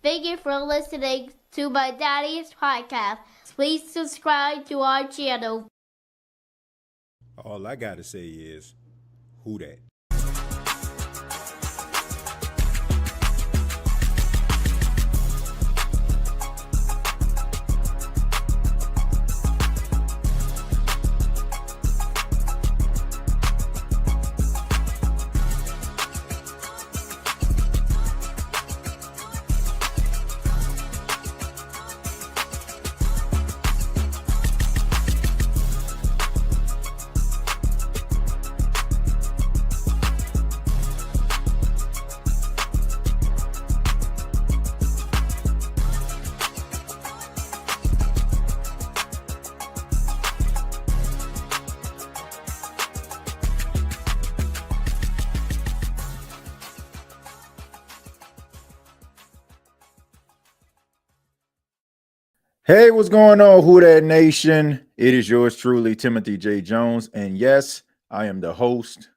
Thank you for listening to my daddy's podcast. Please subscribe to our channel. All I gotta say is, who that? Hey, what's going on, Who That Nation? It is yours truly, Timothy J. Jones. And yes, I am the host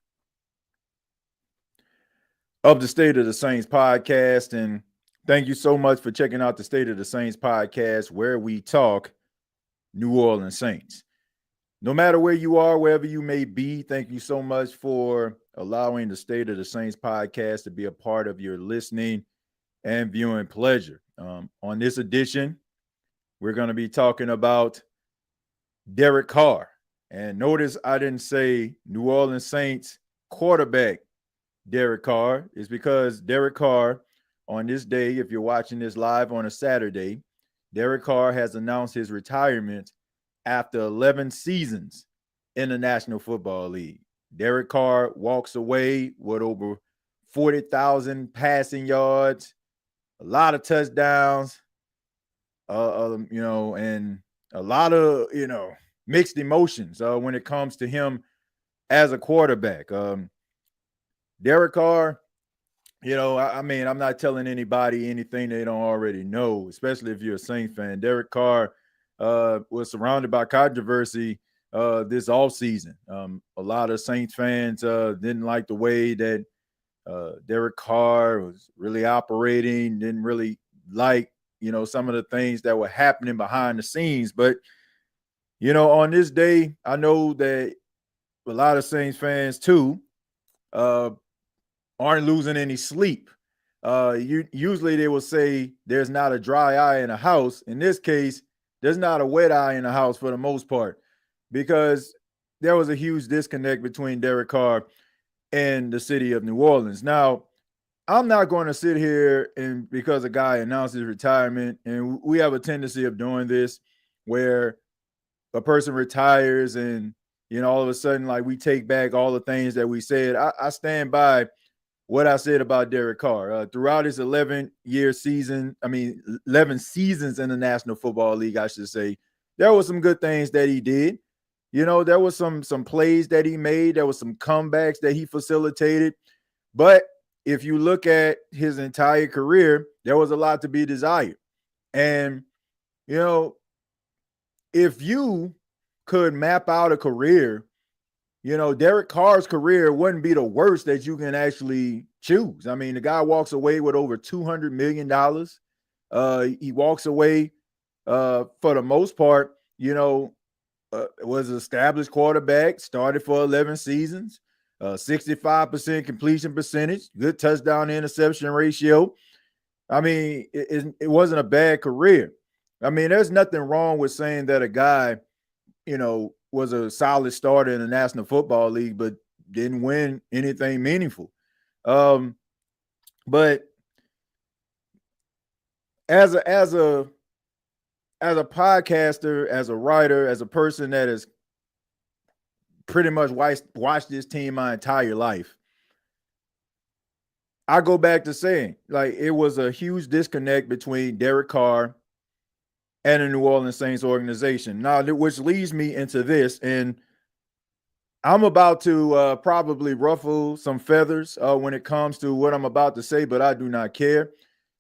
of the State of the Saints podcast. And thank you so much for checking out the State of the Saints podcast, where we talk New Orleans Saints. No matter where you are, wherever you may be, thank you so much for allowing the State of the Saints podcast to be a part of your listening and viewing pleasure. On this edition, we're going to be talking about Derek Carr. And notice I didn't say New Orleans Saints quarterback Derek Carr. It's because Derek Carr, on this day, if you're watching this live on a Saturday, Derek Carr has announced his retirement after 11 seasons in the National Football League. Derek Carr walks away with over 40,000 passing yards, a lot of touchdowns, and a lot of, mixed emotions when it comes to him as a quarterback. Derek Carr, I'm not telling anybody anything they don't already know, especially if you're a Saints fan. Derek Carr was surrounded by controversy this offseason. A lot of Saints fans didn't like the way that Derek Carr was really operating, didn't really like some of the things that were happening behind the scenes. But, on this day, I know that a lot of Saints fans, too, aren't losing any sleep. Usually they will say there's not a dry eye in a house. In this case, there's not a wet eye in the house for the most part, because there was a huge disconnect between Derek Carr and the city of New Orleans. Now, I'm not going to sit here and because a guy announced his retirement, and we have a tendency of doing this where a person retires and, all of a sudden, like, we take back all the things that we said. I stand by what I said about Derek Carr. Throughout his 11 seasons in the National Football League, I should say, there were some good things that he did. There was some plays that he made. There was some comebacks that he facilitated. But if you look at his entire career, there was a lot to be desired. And, if you could map out a career, Derek Carr's career wouldn't be the worst that you can actually choose. I mean, the guy walks away with over $200 million. He walks away, for the most part, was an established quarterback, started for 11 seasons. 65% completion percentage, good touchdown to interception ratio. I mean, it wasn't a bad career. I mean, there's nothing wrong with saying that a guy, was a solid starter in the National Football League, but didn't win anything meaningful. But as a podcaster, as a writer, as a person that has pretty much watched this team my entire life, I go back to saying, like, it was a huge disconnect between Derek Carr and the New Orleans Saints organization. Now, which leads me into this, and I'm about to probably ruffle some feathers when it comes to what I'm about to say, but I do not care.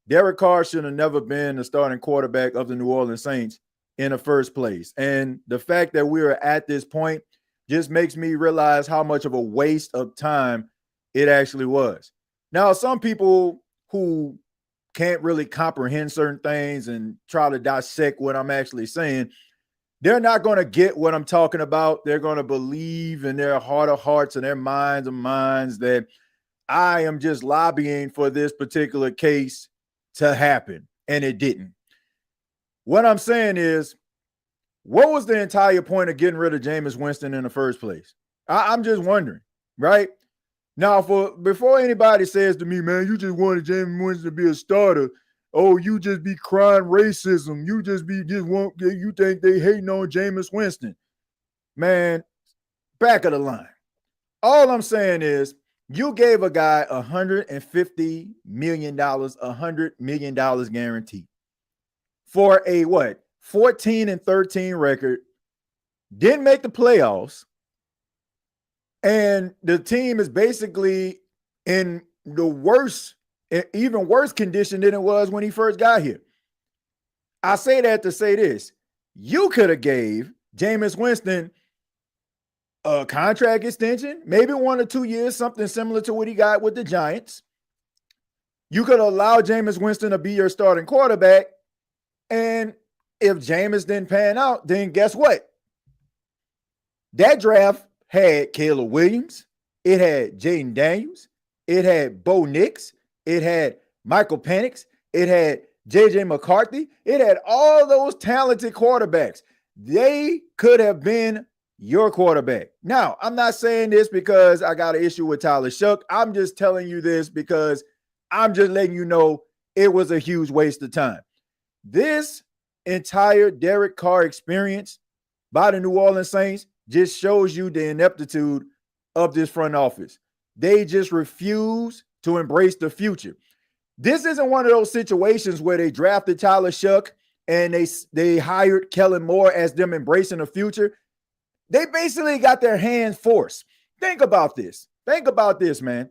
Derek Carr should have never been the starting quarterback of the New Orleans Saints in the first place. And the fact that we are at this point just makes me realize how much of a waste of time it actually was. Now, some people who can't really comprehend certain things and try to dissect what I'm actually saying, they're not going to get what I'm talking about. They're going to believe in their heart of hearts and their minds of minds that I am just lobbying for this particular case to happen, and it didn't. What I'm saying is, what was the entire point of getting rid of Jameis Winston in the first place? I'm just wondering, right? Now, before anybody says to me, man, you just wanted Jameis Winston to be a starter. Oh, you just be crying racism. You you think they hating on Jameis Winston. Man, back of the line. All I'm saying is, you gave a guy $150 million, $100 million guaranteed for a 14-13 record, didn't make the playoffs, and the team is basically in the even worse condition than it was when he first got here. I say that to say this. You could have gave Jameis Winston a contract extension, maybe 1 or 2 years, something similar to what he got with the Giants. You could allow Jameis Winston to be your starting quarterback. And if Jameis didn't pan out, then guess what? That draft had Caleb Williams. It had Jaden Daniels. It had Bo Nix. It had Michael Penix. It had J.J. McCarthy. It had all those talented quarterbacks. They could have been your quarterback. Now, I'm not saying this because I got an issue with Tyler Shough. I'm just telling you this because I'm just letting you know it was a huge waste of time. This entire Derek Carr experience by the New Orleans Saints just shows you the ineptitude of this front office. They just refuse to embrace the future. This isn't one of those situations where they drafted Tyler Shough and they hired Kellen Moore as them embracing the future. They basically got their hands forced. Think about this. Think about this, man.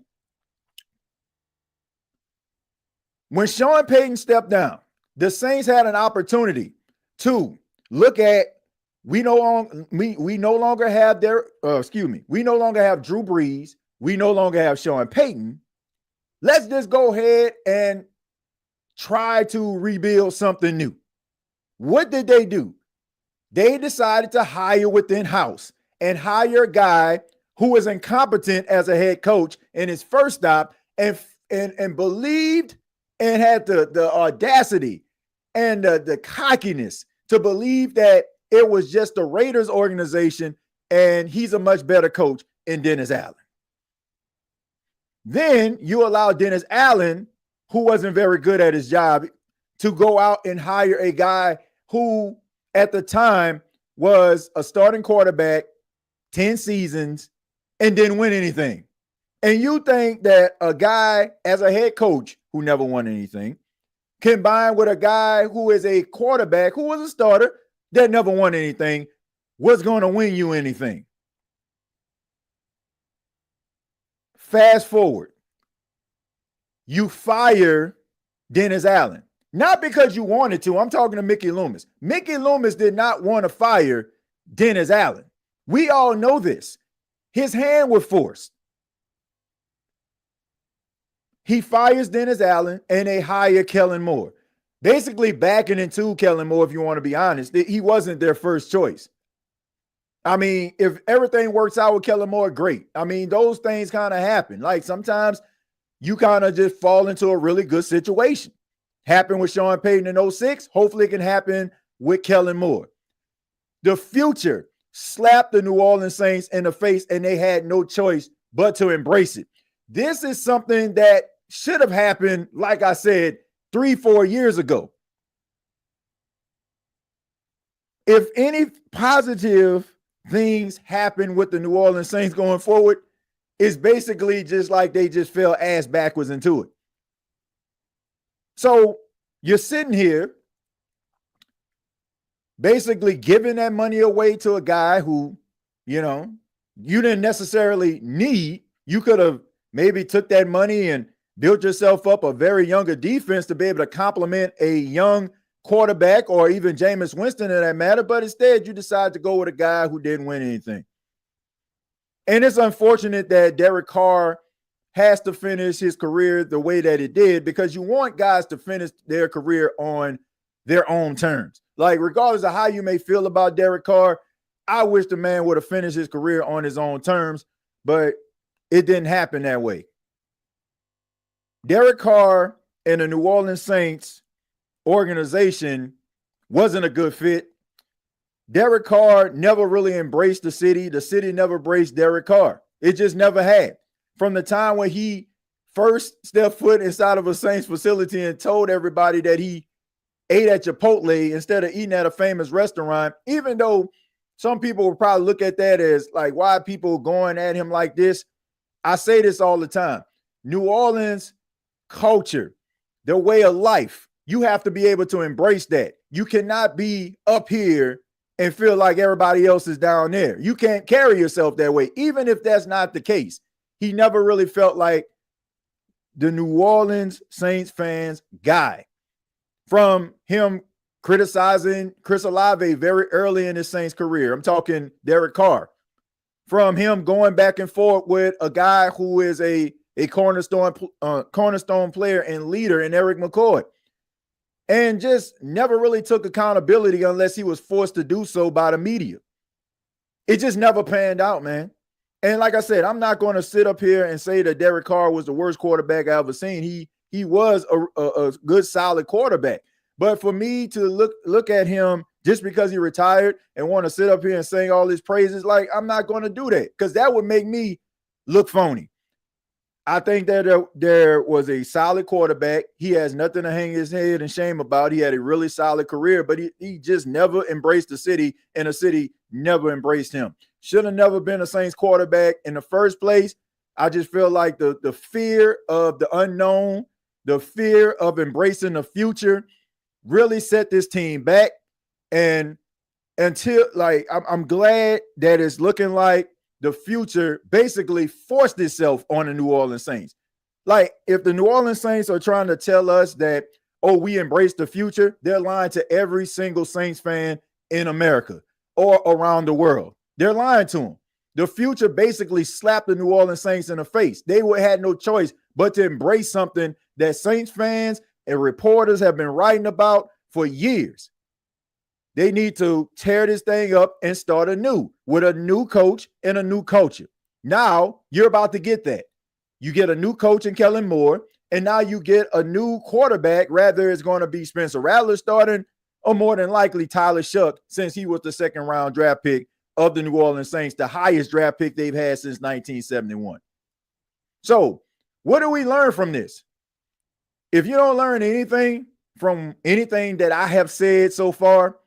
When Sean Payton stepped down, the Saints had an opportunity to look at we no longer have Drew Brees. We no longer have Sean Payton. Let's just go ahead and try to rebuild something new. What did they do? They decided to hire within house and hire a guy who was incompetent as a head coach in his first stop and believed and had the audacity and the cockiness to believe that it was just the Raiders organization and he's a much better coach than Dennis Allen. Then you allow Dennis Allen, who wasn't very good at his job, to go out and hire a guy who at the time was a starting quarterback, 10 seasons, and didn't win anything. And you think that a guy as a head coach who never won anything, combined with a guy who is a quarterback who was a starter that never won anything, was going to win you anything. Fast forward. You fire Dennis Allen. Not because you wanted to. I'm talking to Mickey Loomis. Mickey Loomis did not want to fire Dennis Allen. We all know this. His hand was forced. He fires Dennis Allen and they hire Kellen Moore. Basically backing into Kellen Moore, if you want to be honest. He wasn't their first choice. I mean, if everything works out with Kellen Moore, great. I mean, those things kind of happen. Like sometimes you kind of just fall into a really good situation. Happened with Sean Payton in 2006. Hopefully it can happen with Kellen Moore. The future slapped the New Orleans Saints in the face and they had no choice but to embrace it. This is something that should have happened, like I said, 3-4 years ago. If any positive things happen with the New Orleans Saints going forward, it's basically just like they just fell ass backwards into it. So you're sitting here basically giving that money away to a guy who, you didn't necessarily need. You could have maybe took that money and built yourself up a very younger defense to be able to complement a young quarterback or even Jameis Winston in that matter. But instead, you decide to go with a guy who didn't win anything. And it's unfortunate that Derek Carr has to finish his career the way that it did, because you want guys to finish their career on their own terms. Like, regardless of how you may feel about Derek Carr, I wish the man would have finished his career on his own terms, but it didn't happen that way. Derek Carr and the New Orleans Saints organization wasn't a good fit. Derek Carr never really embraced the city. The city never embraced Derek Carr. It just never had. From the time when he first stepped foot inside of a Saints facility and told everybody that he ate at Chipotle instead of eating at a famous restaurant, even though some people will probably look at that as like, why are people going at him like this? I say this all the time. New Orleans culture, their way of life, you have to be able to embrace that. You cannot be up here and feel like everybody else is down there. You can't carry yourself that way, even if that's not the case. He never really felt like the New Orleans Saints fans guy. From him criticizing Chris Olave very early in his Saints career, I'm talking Derek Carr. From him going back and forth with a guy who is a cornerstone player and leader in Erik McCoy, and just never really took accountability unless he was forced to do so by the media. It just never panned out, man. And like I said, I'm not going to sit up here and say that Derek Carr was the worst quarterback I ever seen. He was a good, solid quarterback. But for me to look at him just because he retired and want to sit up here and sing all his praises, like, I'm not going to do that, because that would make me look phony. I think that there was a solid quarterback. He has nothing to hang his head in shame about. He had a really solid career, but he just never embraced the city, and the city never embraced him. Should have never been a Saints quarterback in the first place. I just feel like the fear of the unknown, the fear of embracing the future really set this team back. And until, like, I'm glad that it's looking like the future basically forced itself on the New Orleans Saints. Like, if the New Orleans Saints are trying to tell us that, oh, we embrace the future, they're lying to every single Saints fan in America or around the world. They're lying to them. The future basically slapped the New Orleans Saints in the face. They had no choice but to embrace something that Saints fans and reporters have been writing about for years. They need to tear this thing up and start anew with a new coach and a new culture. Now you're about to get that. You get a new coach in Kellen Moore, and now you get a new quarterback. Rather, it's going to be Spencer Rattler starting, or more than likely Tyler Shuck, since he was the second round draft pick of the New Orleans Saints, the highest draft pick they've had since 1971. So what do we learn from this? If you don't learn anything from anything that I have said so far,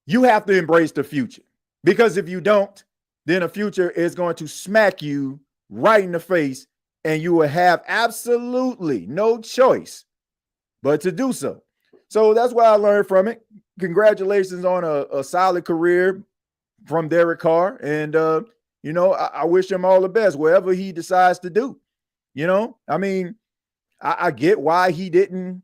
you have to embrace the future, because if you don't, then the future is going to smack you right in the face, and you will have absolutely no choice but to do so. So that's what I learned from it. Congratulations on a solid career from Derek Carr. And, I wish him all the best, wherever he decides to do. I mean, I get why he didn't,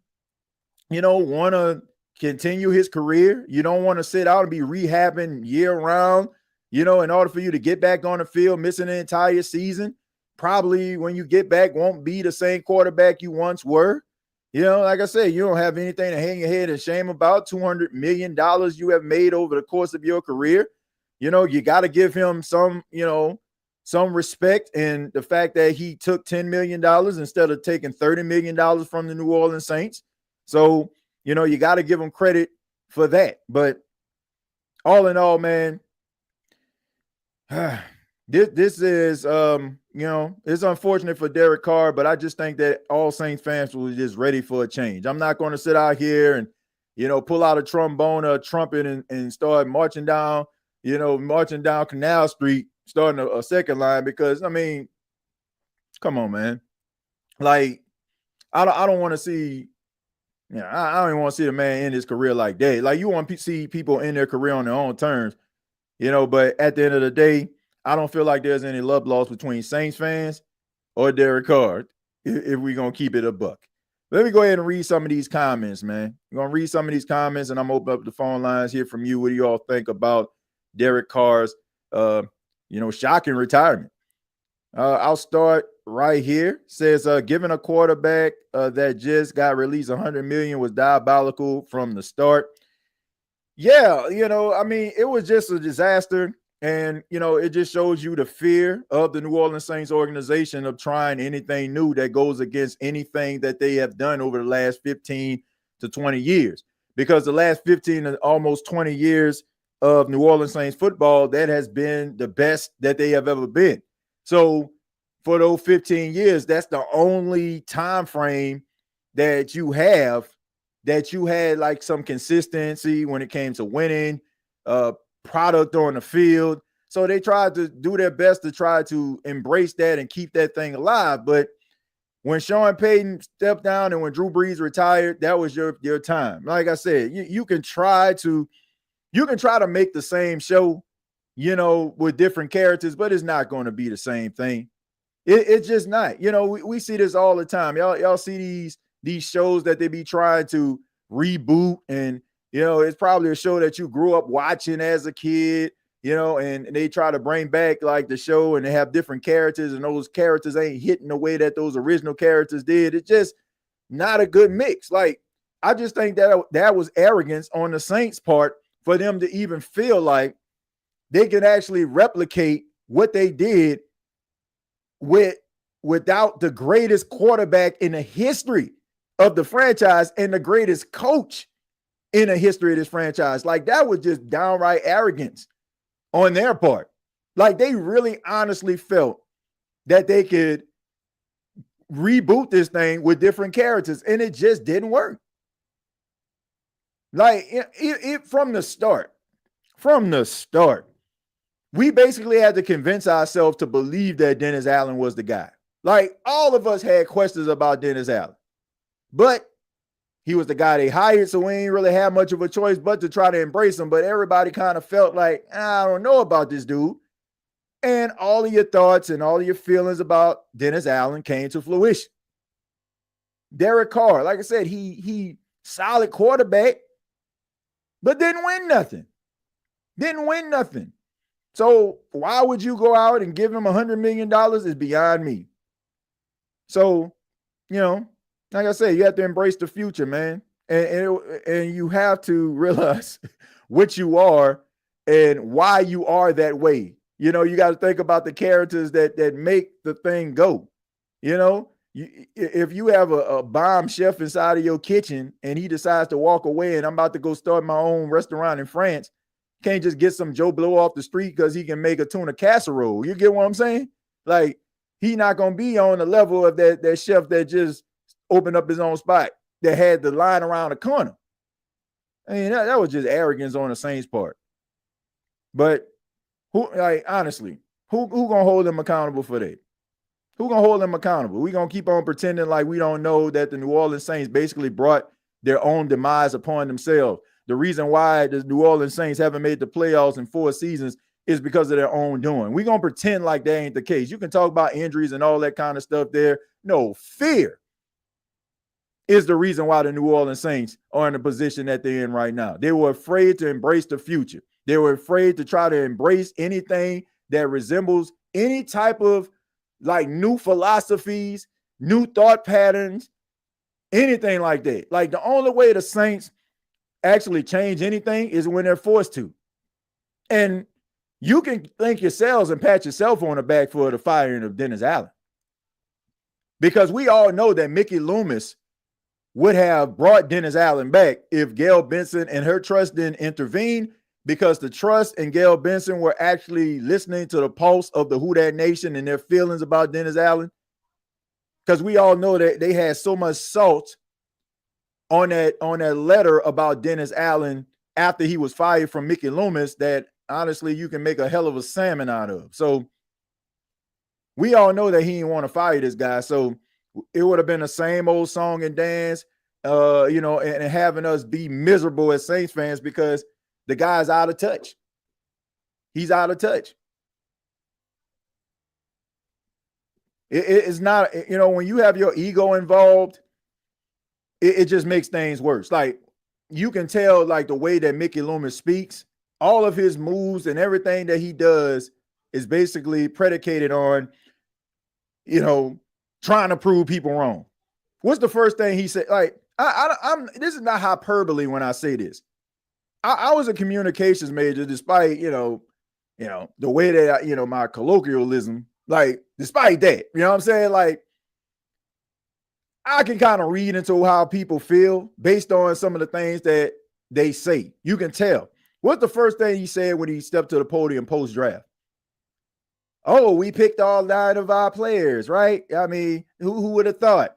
want to continue his career. You don't want to sit out and be rehabbing year round, in order for you to get back on the field, missing an entire season. Probably when you get back won't be the same quarterback you once were. Like I said, you don't have anything to hang your head in shame about. $200 million you have made over the course of your career. You got to give him some respect, and the fact that he took $10 million instead of taking $30 million from the New Orleans Saints. So, you got to give him credit for that. But all in all, man, this is, it's unfortunate for Derek Carr, but I just think that all Saints fans were just ready for a change. I'm not going to sit out here and, pull out a trombone or a trumpet and start marching down Canal Street, starting a second line, because, I mean, come on, man. Like, I don't want to see, I don't even want to see the man end his career like that. Like, you want to see people end their career on their own terms, but at the end of the day, I don't feel like there's any love lost between Saints fans or Derek Carr, if we're going to keep it a buck. Let me go ahead and read some of these comments, man. I'm going to read some of these comments, and I'm going to open up the phone lines here from you. What do you all think about Derek Carr's, shocking retirement? I'll start right here. Says, given a quarterback that just got released 100 million was diabolical from the start. Yeah, I mean, it was just a disaster. And, it just shows you the fear of the New Orleans Saints organization of trying anything new that goes against anything that they have done over the last 15 to 20 years. Because the last 15 and almost 20 years of New Orleans Saints football, that has been the best that they have ever been. So for those 15 years, that's the only time frame that you have that you had like some consistency when it came to winning, product on the field. So they tried to do their best to try to embrace that and keep that thing alive. But when Sean Payton stepped down and when Drew Brees retired, that was your time. Like I said, you can try to make the same show, with different characters, but it's not going to be the same thing. It's just not. We see this all the time. Y'all see these shows that they be trying to reboot, and it's probably a show that you grew up watching as a kid, and they try to bring back like the show, and they have different characters, and those characters ain't hitting the way that those original characters did. It's just not a good mix. Like, I just think that was arrogance on the Saints' part for them to even feel like they could actually replicate what they did without the greatest quarterback in the history of the franchise and the greatest coach in the history of this franchise. Like, that was just downright arrogance on their part. Like, they really honestly felt that they could reboot this thing with different characters, and it just didn't work. Like, it from the start, we basically had to convince ourselves to believe that Dennis Allen was the guy. Like, all of us had questions about Dennis Allen, but he was the guy they hired, so we ain't really have much of a choice but to try to embrace him. But everybody kind of felt like, I don't know about this dude. And all of your thoughts and all of your feelings about Dennis Allen came to fruition. Derek Carr, like I said, he solid quarterback, but didn't win nothing. So why would you go out and give him $100 million is beyond me. So, like I said, you have to embrace the future, man. And you have to realize what you are and why you are that way. You got to think about the characters that make the thing go. If you have a bomb chef inside of your kitchen and he decides to walk away and I'm about to go start my own restaurant in France, can't just get some Joe Blow off the street because he can make a tuna casserole. You get what I'm saying? Like, he not going to be on the level of that chef that just opened up his own spot that had the line around the corner. I mean, that was just arrogance on the Saints' part. But honestly, who going to hold them accountable for that? Who going to hold them accountable? We going to keep on pretending like we don't know that the New Orleans Saints basically brought their own demise upon themselves. The reason why the New Orleans Saints haven't made the playoffs in 4 seasons is because of their own doing. We're going to pretend like that ain't the case. You can talk about injuries and all that kind of stuff there. No, fear is the reason why the New Orleans Saints are in the position that they're in right now. They were afraid to embrace the future. They were afraid to try to embrace anything that resembles any type of like new philosophies, new thought patterns, anything like that. Like, the only way the Saints actually change anything is when they're forced to. And you can thank yourselves and pat yourself on the back for the firing of Dennis Allen. Because we all know that Mickey Loomis would have brought Dennis Allen back if Gail Benson and her trust didn't intervene, because the trust and Gail Benson were actually listening to the pulse of the Who Dat Nation and their feelings about Dennis Allen. Because we all know that they had so much salt on that letter about Dennis Allen after he was fired from Mickey Loomis that honestly you can make a hell of a salmon out of. So we all know that he didn't want to fire this guy. So it would have been the same old song and dance, and having us be miserable as Saints fans because the guy's out of touch. He's out of touch. It's not, when you have your ego involved, it just makes things worse. Like, you can tell, like, the way that Mickey Loomis speaks, all of his moves and everything that he does is basically predicated on trying to prove people wrong. What's the first thing he said? Like, I'm this is not hyperbole when I say this. I was a communications major, despite, the way that my colloquialism, like, despite that, you know what I'm saying? Like, I can kind of read into how people feel based on some of the things that they say. You can tell. What's the first thing he said when he stepped to the podium post-draft? Oh, we picked all 9 of our players, right? I mean, who would have thought?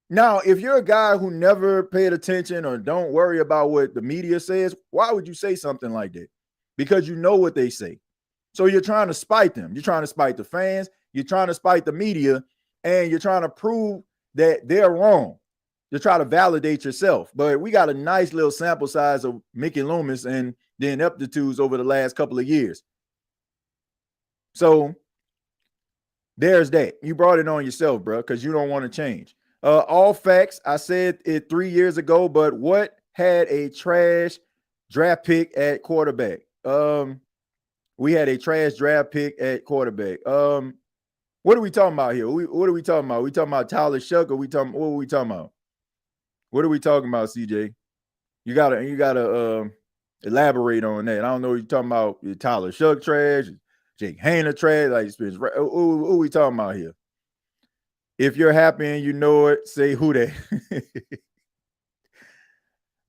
Now, if you're a guy who never paid attention or don't worry about what the media says, why would you say something like that? Because you know what they say. So you're trying to spite them. You're trying to spite the fans. You're trying to spite the media. And you're trying to prove that they're wrong. You try to validate yourself. But we got a nice little sample size of Mickey Loomis and the Ineptitudes over the last couple of years. So there's that. You brought it on yourself, bro, because you don't want to change. All facts. I said it 3 years ago, but what had a trash draft pick at quarterback? We had a trash draft pick at quarterback. What are we talking about here? What are we talking about? We talking about Tyler Shuck, or what are we talking about? What are we talking about, CJ? You gotta elaborate on that. I don't know what you're talking about. Tyler Shuck trash, Jake Hayner trash. Like, who are we talking about here? If you're happy and you know it, say who that.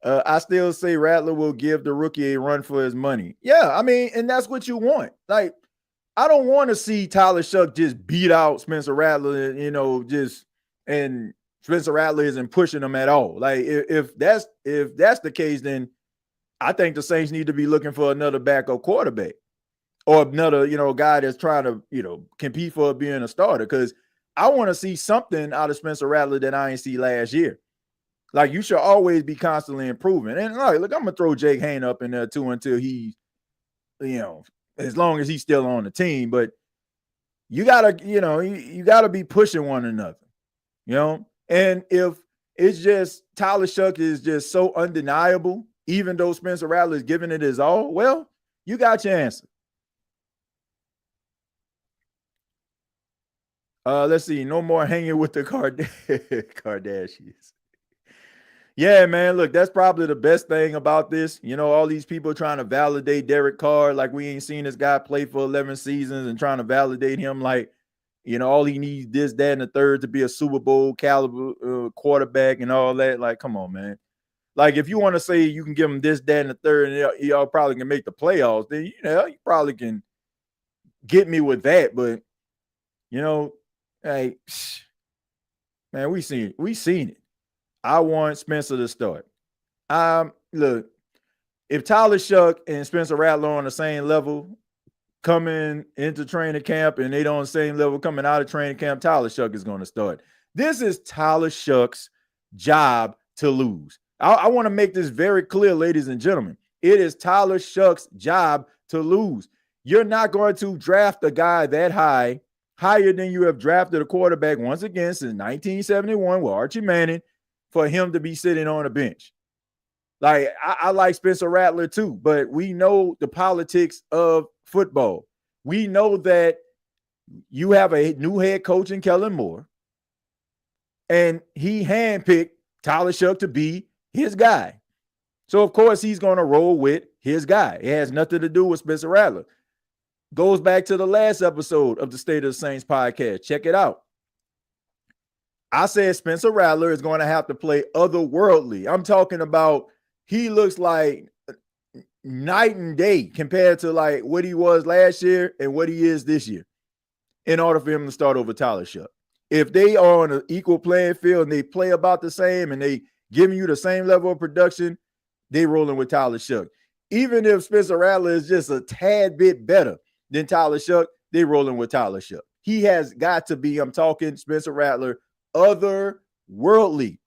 I still say Rattler will give the rookie a run for his money. Yeah, I mean, and that's what you want. Like, I don't want to see Tyler Shuck just beat out Spencer Rattler, and Spencer Rattler isn't pushing him at all. Like, if that's the case, then I think the Saints need to be looking for another backup quarterback or another, guy that's trying to, compete for being a starter. Because I want to see something out of Spencer Rattler that I didn't see last year. Like, you should always be constantly improving. And look, I'm gonna throw Jake Hayne up in there too until he, as long as he's still on the team. But you gotta, you gotta be pushing one another, And if it's just Tyler Shuck is just so undeniable, even though Spencer Rattler is giving it his all, well, you got your answer. Let's see. No more hanging with the Kardashians. Yeah, man. Look, that's probably the best thing about this. All these people trying to validate Derek Carr like we ain't seen this guy play for 11 seasons and trying to validate him like, all he needs this, that, and the third to be a Super Bowl caliber quarterback and all that. Like, come on, man. Like, if you want to say you can give him this, that, and the third, and y'all probably can make the playoffs, then, you probably can get me with that. But, hey, man, we seen it. I want Spencer to start. Look, if Tyler Shuck and Spencer Rattler on the same level coming into training camp and they on the same level coming out of training camp, Tyler Shuck is going to start. This is Tyler Shuck's job to lose. I want to make this very clear, ladies and gentlemen. It is Tyler Shuck's job to lose. You're not going to draft a guy that high, higher than you have drafted a quarterback once again since 1971 with Archie Manning, for him to be sitting on a bench. Like, I like Spencer Rattler too, but we know the politics of football. We know that you have a new head coach in Kellen Moore, and he handpicked Tyler Shuck to be his guy. So, of course, he's going to roll with his guy. It has nothing to do with Spencer Rattler. Goes back to the last episode of the State of the Saints podcast. Check it out. I said Spencer Rattler is going to have to play otherworldly. I'm talking about he looks like night and day compared to like what he was last year and what he is this year in order for him to start over Tyler Shuck. If they are on an equal playing field and they play about the same and they giving you the same level of production, they rolling with Tyler Shuck. Even if Spencer Rattler is just a tad bit better than Tyler Shuck, they rolling with Tyler Shuck. He has got to be, I'm talking Spencer Rattler, otherworldly.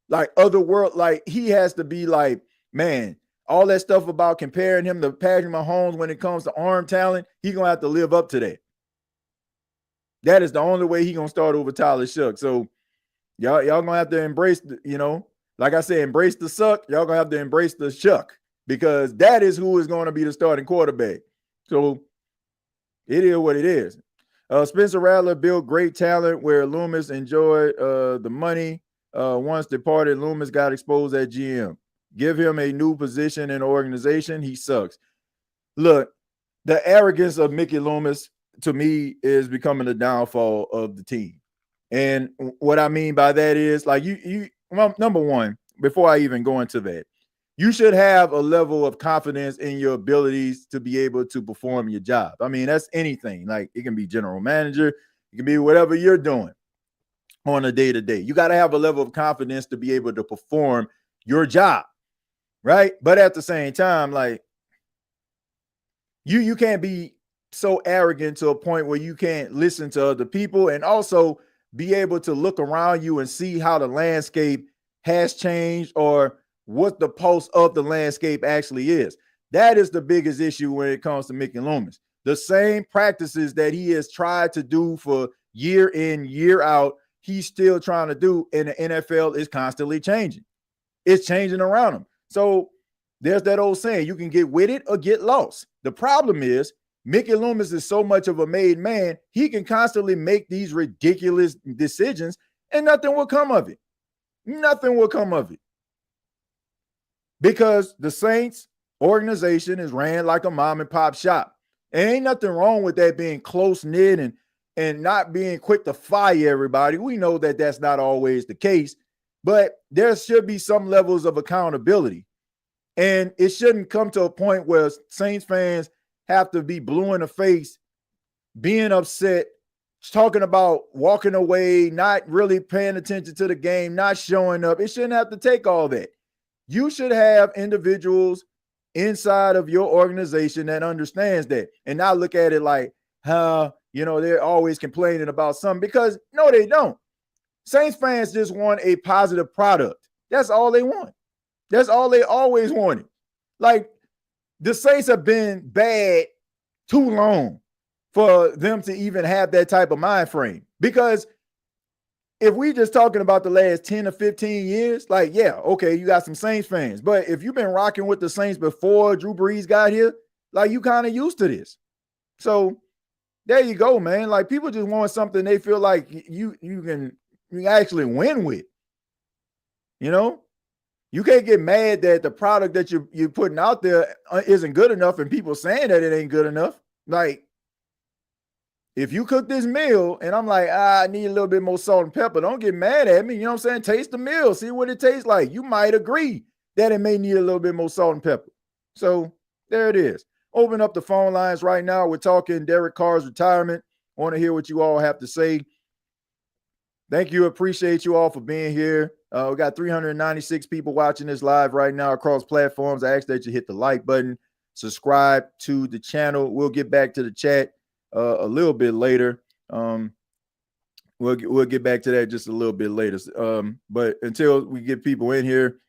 Like he has to be like, man, all that stuff about comparing him to Patrick Mahomes when it comes to arm talent, he's going to have to live up to that. That is the only way he's going to start over Tyler Shuck. So y'all going to have to embrace, like I said, embrace the suck. Y'all going to have to embrace the Shuck because that is who is going to be the starting quarterback. So it is what it is. Spencer Rattler built great talent where Loomis enjoyed the money. Once departed, Loomis got exposed at GM. Give him a new position in the organization. He sucks. Look, the arrogance of Mickey Loomis, to me, is becoming the downfall of the team. And what I mean by that is, like, well, number one, before I even go into that, you should have a level of confidence in your abilities to be able to perform your job. I mean, that's anything. Like, it can be general manager, it can be whatever you're doing on a day-to-day. You got to have a level of confidence to be able to perform your job, right? But at the same time, like, you can't be so arrogant to a point where you can't listen to other people and also be able to look around you and see how the landscape has changed or what the pulse of the landscape actually is. That is the biggest issue when it comes to Mickey Loomis. The same practices that he has tried to do for year in, year out, he's still trying to do, and the NFL is constantly changing. It's changing around him. So there's that old saying, you can get with it or get lost. The problem is Mickey Loomis is so much of a made man, he can constantly make these ridiculous decisions and nothing will come of it. Nothing will come of it. Because the Saints organization is ran like a mom and pop shop. And ain't nothing wrong with that being close-knit and not being quick to fire everybody. We know that that's not always the case, but there should be some levels of accountability. And it shouldn't come to a point where Saints fans have to be blue in the face, being upset, talking about walking away, not really paying attention to the game, not showing up. It shouldn't have to take all that. You should have individuals inside of your organization that understands that and not look at it like, they're always complaining about something, because no, they don't. Saints fans just want a positive product. That's all they want. That's all they always wanted. Like, the Saints have been bad too long for them to even have that type of mind frame. Because if we just talking about the last 10 or 15 years, like, yeah, okay, you got some Saints fans. But if you've been rocking with the Saints before Drew Brees got here, like, you kind of used to this. So there you go, man. Like, people just want something they feel like you can actually win with. You know? You can't get mad that the product that you're putting out there isn't good enough and people saying that it ain't good enough. Like, if you cook this meal and I'm like, I need a little bit more salt and pepper, don't get mad at me. You know what I'm saying? Taste the meal. See what it tastes like. You might agree that it may need a little bit more salt and pepper. So there it is. Open up the phone lines right now. We're talking Derek Carr's retirement. I want to hear what you all have to say. Thank you. Appreciate you all for being here. We got 396 people watching this live right now across platforms. I ask that you hit the like button, subscribe to the channel. We'll get back to the chat a little bit later. We'll get back to that just a little bit later. But until we get people in here,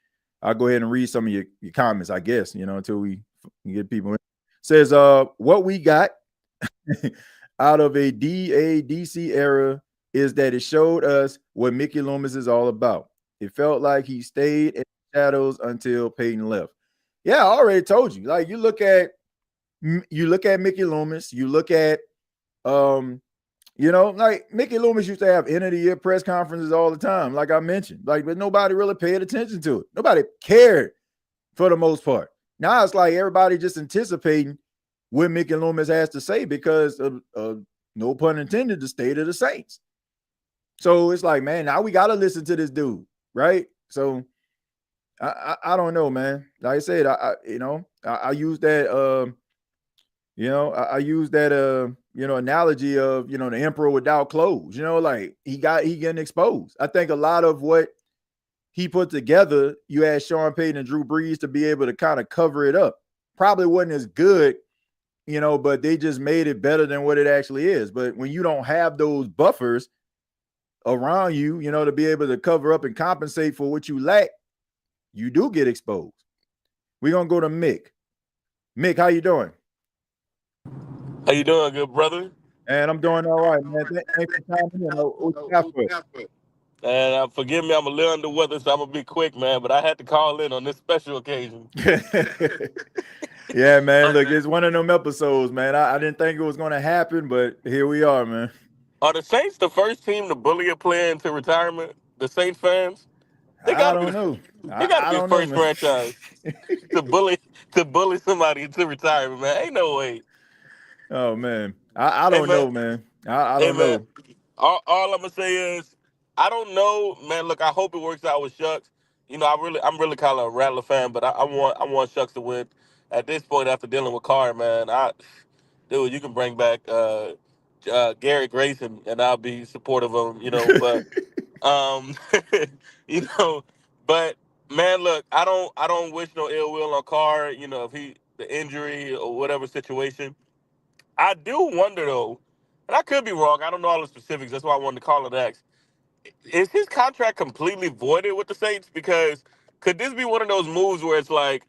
I'll go ahead and read some of your comments, I guess, until we get people in. It says, what we got out of a DADC era is that it showed us what Mickey Loomis is all about. It felt like he stayed in the shadows until Peyton left. Yeah, I already told you. Like, you look at Mickey Loomis, you look at like Mickey Loomis used to have end of the year press conferences all the time, like I mentioned. Like, but nobody really paid attention to it. Nobody cared for the most part. Now it's like everybody just anticipating what Mickey Loomis has to say because of no pun intended, the state of the Saints. So it's like, man, now we got to listen to this dude, right? So I don't know, man. Like I said, I use that, I use that, analogy of, the emperor without clothes, like he getting exposed. I think a lot of what he put together, you asked Sean Payton and Drew Brees to be able to kind of cover it up. Probably wasn't as good, but they just made it better than what it actually is. But when you don't have those buffers around you, to be able to cover up and compensate for what you lack, you do get exposed. We're going to go to Mick. Mick, how you doing? How you doing, good brother? And I'm doing all right, man. Thanks for coming in. And forgive me, I'm a little under the weather, so I'm going to be quick, man. But I had to call in on this special occasion. Yeah, man. Look, it's one of them episodes, man. I didn't think it was gonna happen, but here we are, man. Are the Saints the first team to bully a player into retirement? The Saints fans, they got I to be don't know. they got to I be the don't know, first man. franchise to bully somebody into retirement, man. Ain't no way. Oh man, I Hey don't man, know, man. I hey don't man. know. All I'm gonna say is I don't know, man. Look, I hope it works out with Shucks. I'm really kind of a Rattler fan, but I want Shucks to win. At this point, after dealing with Carr, man, dude, you can bring back Gary Grayson, and I'll be supportive of him. But um, you know, but man, look, I don't wish no ill will on Carr. If the injury or whatever situation. I do wonder though, and I could be wrong. I don't know all the specifics. That's why I wanted to call it X. Is his contract completely voided with the Saints? Because could this be one of those moves where it's like,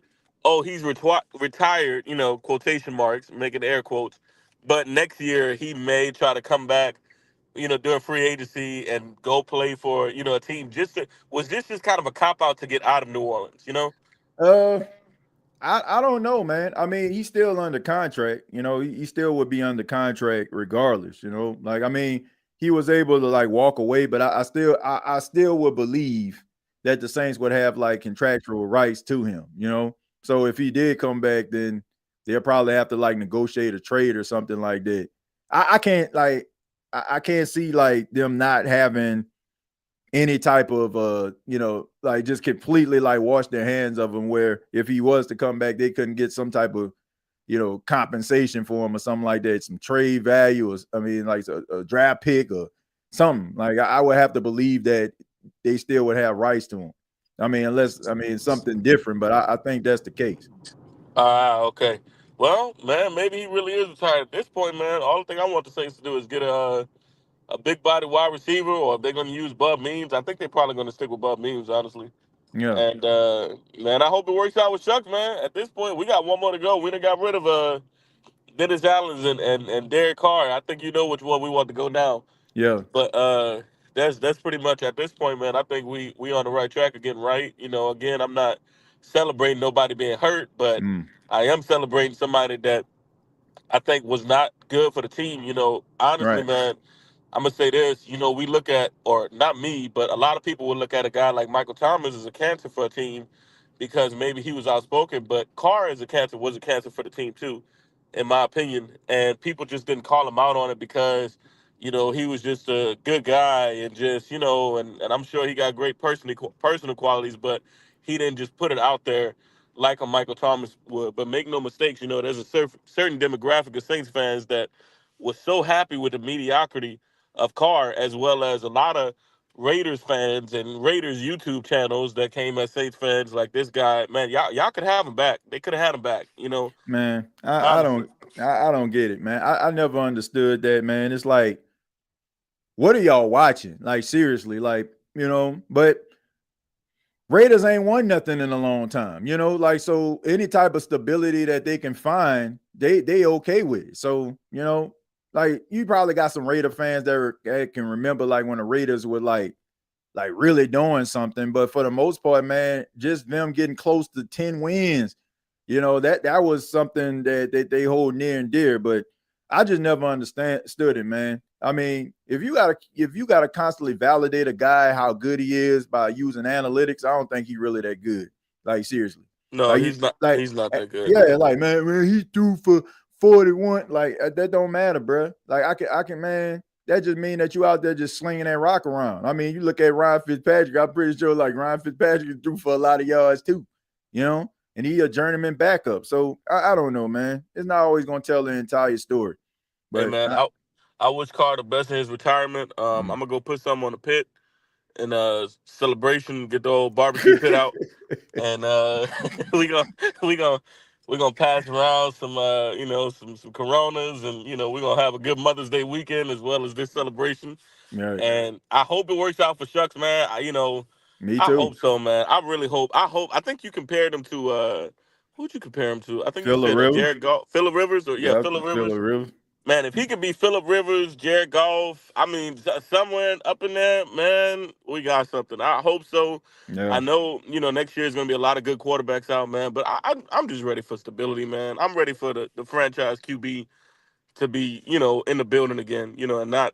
oh, he's retired, quotation marks, making air quotes, but next year he may try to come back, during free agency and go play for, a team. Was this just kind of a cop out to get out of New Orleans? uh, I don't know, man. I mean, he's still under contract. He still would be under contract regardless. Like I mean, he was able to like walk away, but I still would believe that the Saints would have like contractual rights to him. So if he did come back, then they'll probably have to like negotiate a trade or something like that. I can't like I can't see like them not having any type of like just completely like wash their hands of him, where if he was to come back they couldn't get some type of compensation for him or something like that, some trade value, or I mean like a draft pick or something. Like I would have to believe that they still would have rights to him. Unless something different, but I think that's the case. Okay. Well, man, maybe he really is retired at this point, man. All the thing I want the Saints to do is get a big body wide receiver, or if they're going to use Bub Means, I think they're probably going to stick with Bub Means, honestly. Yeah. And man, I hope it works out with Shucks, man. At this point, we got one more to go. We done got rid of Dennis Allen and Derek Carr. I think you know which one we want to go now. Yeah. But that's pretty much at this point, man. I think we on the right track of getting right. Again, I'm not celebrating nobody being hurt, but Mm. I am celebrating somebody that I think was not good for the team. Honestly, Right. man, I'm gonna say this. We look at, or not me, but a lot of people would look at a guy like Michael Thomas as a cancer for a team because maybe he was outspoken. But Carr as a cancer was a cancer for the team too, in my opinion. And people just didn't call him out on it because, he was just a good guy and just, and I'm sure he got great personal qualities, but he didn't just put it out there like a Michael Thomas would. But make no mistakes, there's a certain demographic of Saints fans that was so happy with the mediocrity of Carr, as well as a lot of Raiders fans and Raiders YouTube channels that came as Saints fans. Like this guy, man, y'all could have him back. They could have had him back. Man, I Honestly. don't I don't get it, man. I never understood that, man. It's like, what are y'all watching? Like seriously, like, but Raiders ain't won nothing in a long time, like, so any type of stability that they can find, they okay with it. So, like you probably got some Raider fans that can remember like when the Raiders were like really doing something. But for the most part, man, just them getting close to 10 wins, that was something that they hold near and dear. But I just never understood it, man. I mean, if you gotta constantly validate a guy how good he is by using analytics, I don't think he's really that good. Like seriously. No, Like you he's not. like He's not that good. yeah, like man, he threw for 41. Like that don't matter, bro. Like I can, man. That just mean that you out there just slinging that rock around. I mean, you look at Ryan Fitzpatrick. I'm pretty sure like Ryan Fitzpatrick threw for a lot of yards too, and he a journeyman backup. So I don't know, man. It's not always gonna tell the entire story. Hey But man, I wish Carr the best in his retirement. I'm mm. gonna go put something on the pit and celebration, get the old barbecue pit out, and we gonna we gonna we're gonna pass around some some Coronas, and we're gonna have a good Mother's Day weekend as well as this celebration. Right. And I hope it works out for Shucks, man. Me I too. hope so, man. I really hope. I think you compared him to who'd you compare him to? I think you Phillip said Rivers. Jared Goff, Phillip Rivers, or yeah, Yeah, Phillip Phillip Rivers. Rivers. man, if he could be Phillip Rivers, Jared Goff, I mean, somewhere up in there, man, we got something. I hope so. I Yeah, know, next year is going to be a lot of good quarterbacks out, man. But I'm just ready for stability, man. I'm ready for the franchise QB to be, in the building again, and not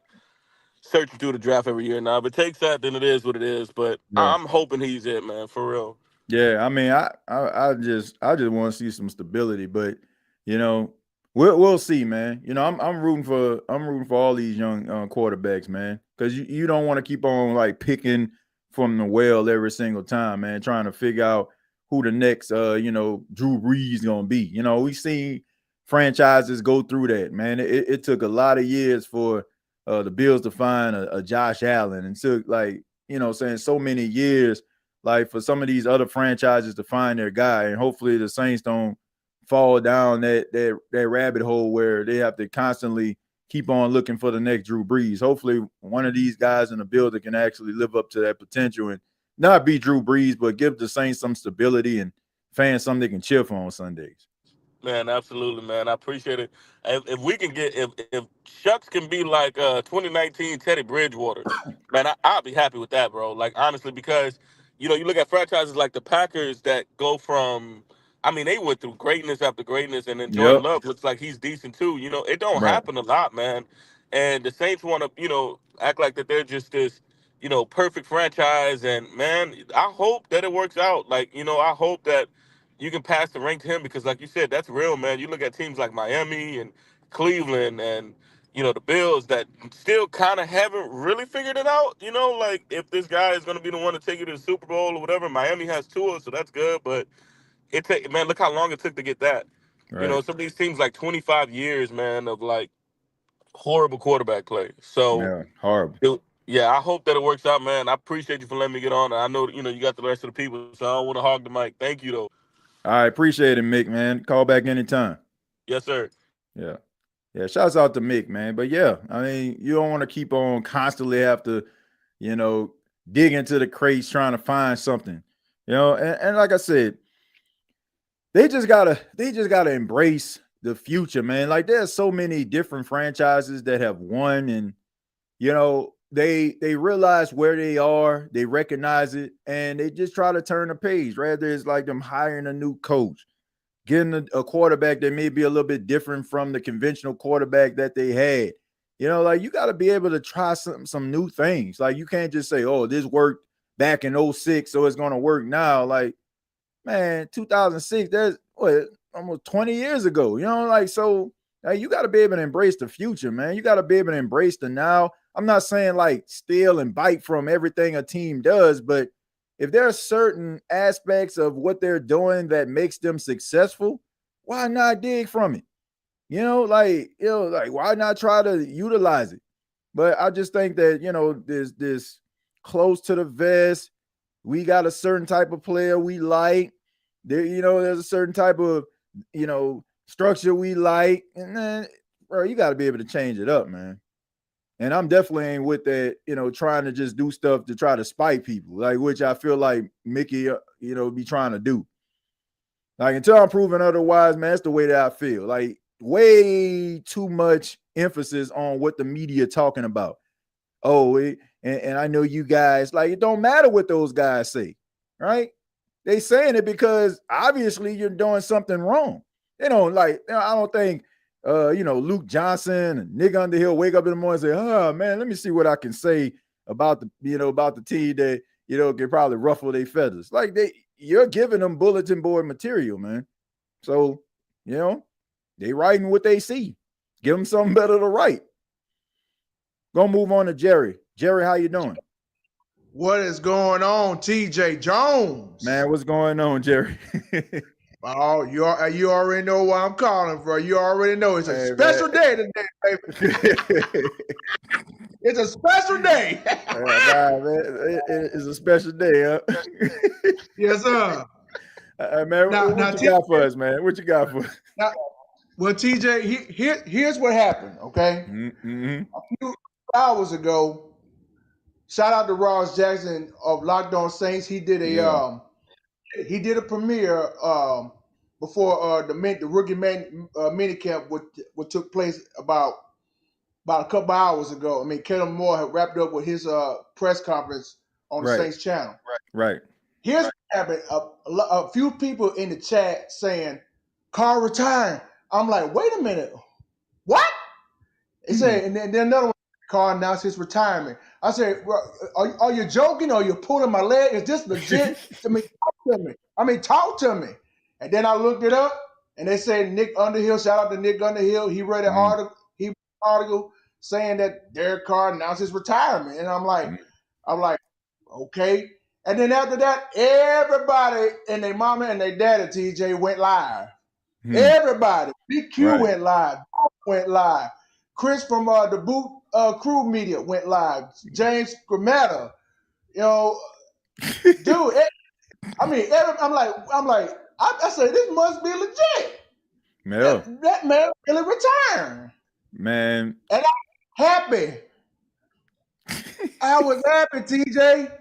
searching through the draft every year. Now, if it takes that, then it is what it is. But yeah. I'm hoping he's it, man, for real. Yeah, I mean, I just want to see some stability, but you know, we'll see, man. I'm rooting for all these young quarterbacks, man, because you don't want to keep on like picking from the well every single time, man, trying to figure out who the next Drew Brees gonna be. We've seen franchises go through that, man. It took a lot of years for the Bills to find a Josh Allen, and took like saying so many years like for some of these other franchises to find their guy, and hopefully the Saints don't fall down that rabbit hole where they have to constantly keep on looking for the next Drew Brees. Hopefully one of these guys in the building can actually live up to that potential and not be Drew Brees, but give the Saints some stability and fans something they can cheer for on Sundays. Man, absolutely, man. I appreciate it. If we can get if Shucks can be like 2019 Teddy Bridgewater, man, I'll be happy with that, bro. Like honestly, because you look at franchises like the Packers that go from, I mean, they went through greatness after greatness, and then Jordan Yep. Love looks like he's decent too. It don't Right. happen a lot, man. And the Saints want to, act like that they're just this, perfect franchise. And man, I hope that it works out. Like, I hope that you can pass the rank to him because, like you said, that's real, man. You look at teams like Miami and Cleveland and the Bills that still kind of haven't really figured it out. Like if this guy is going to be the one to take you to the Super Bowl or whatever. Miami has Tua, so that's good, but man, look how long it took to get that. Right. Some of these teams like 25 years, man, of like horrible quarterback play. So, Yeah. Horrible. yeah, I hope that it works out, man. I appreciate you for letting me get on. I know you got the rest of the people, so I don't want to hog the mic. Thank you, though. I appreciate it, Mick, man. Call back anytime. Yes, sir. Yeah. Yeah, shouts out to Mick, man. But yeah, I mean, you don't want to keep on constantly have to, you know, dig into the crates trying to find something. And like I said, they just gotta embrace the future, man. Like there's so many different franchises that have won, and they realize where they are, they recognize it, and they just try to turn the page. Rather, it's like them hiring a new coach, getting a quarterback that may be a little bit different from the conventional quarterback that they had. Like you got to be able to try some new things. Like you can't just say, "Oh, this worked back in '06, so it's going to work now." Like, man, 2006, that's what almost 20 years ago. Like so like, you got to be able to embrace the future, man. You got to be able to embrace the now. I'm not saying like steal and bite from everything a team does, but if there are certain aspects of what they're doing that makes them successful, why not dig from it? Like why not try to utilize it? But I just think that there's this close to the vest. We got a certain type of player we like. There's a certain type of structure we like, and then, bro, you got to be able to change it up, man. And I'm definitely ain't with that, trying to just do stuff to try to spite people, like which I feel like Mickey, be trying to do. Like until I'm proven otherwise, man, that's the way that I feel. Like way too much emphasis on what the media talking about. And I know you guys, like it don't matter what those guys say, right? They saying it because obviously you're doing something wrong. They don't like, I don't think Luke Johnson and Nick Underhill wake up in the morning and say, "Oh man, let me see what I can say about the team that can probably ruffle their feathers." Like you're giving them bulletin board material, man. So they writing what they see. Give them something better to write. Gonna move on to Jerry. Jerry, how you doing? What is going on, TJ Jones? Man, what's going on, Jerry? Oh, you already know why I'm calling, bro. You already know it's a special day today, baby. It's a special day. Nah, man, it's a special day, huh? Yes, sir. Man, what you got for us, man? What you got for us? Well, TJ, here's what happened, okay? Mm-hmm. A few hours ago, shout out to Ross Jackson of Locked On Saints. He did a premiere the rookie mini camp what took place about a couple hours ago. I mean, Kellen Moore had wrapped up with his press conference on the Saints channel. Right. Here's what happened. A few people in the chat saying, Carr retiring. I'm like, wait a minute. What? They say, and then another one, Carr announced his retirement. I said, are you joking or you pulling my leg? Is this legit? Talk to me. And then I looked it up, and they said Nick Underhill, shout out to Nick Underhill. He read an article saying that Derek Carr announced his retirement. And I'm like, okay. And then after that, everybody and their mama and their daddy, TJ, went live. Everybody. BQ went live. Went live. Chris from the Boot Crew Media went live. James Grametta. Dude. I'm like, I said, this must be legit. Yeah. That man really retired. Man. And I'm happy. I was happy, TJ.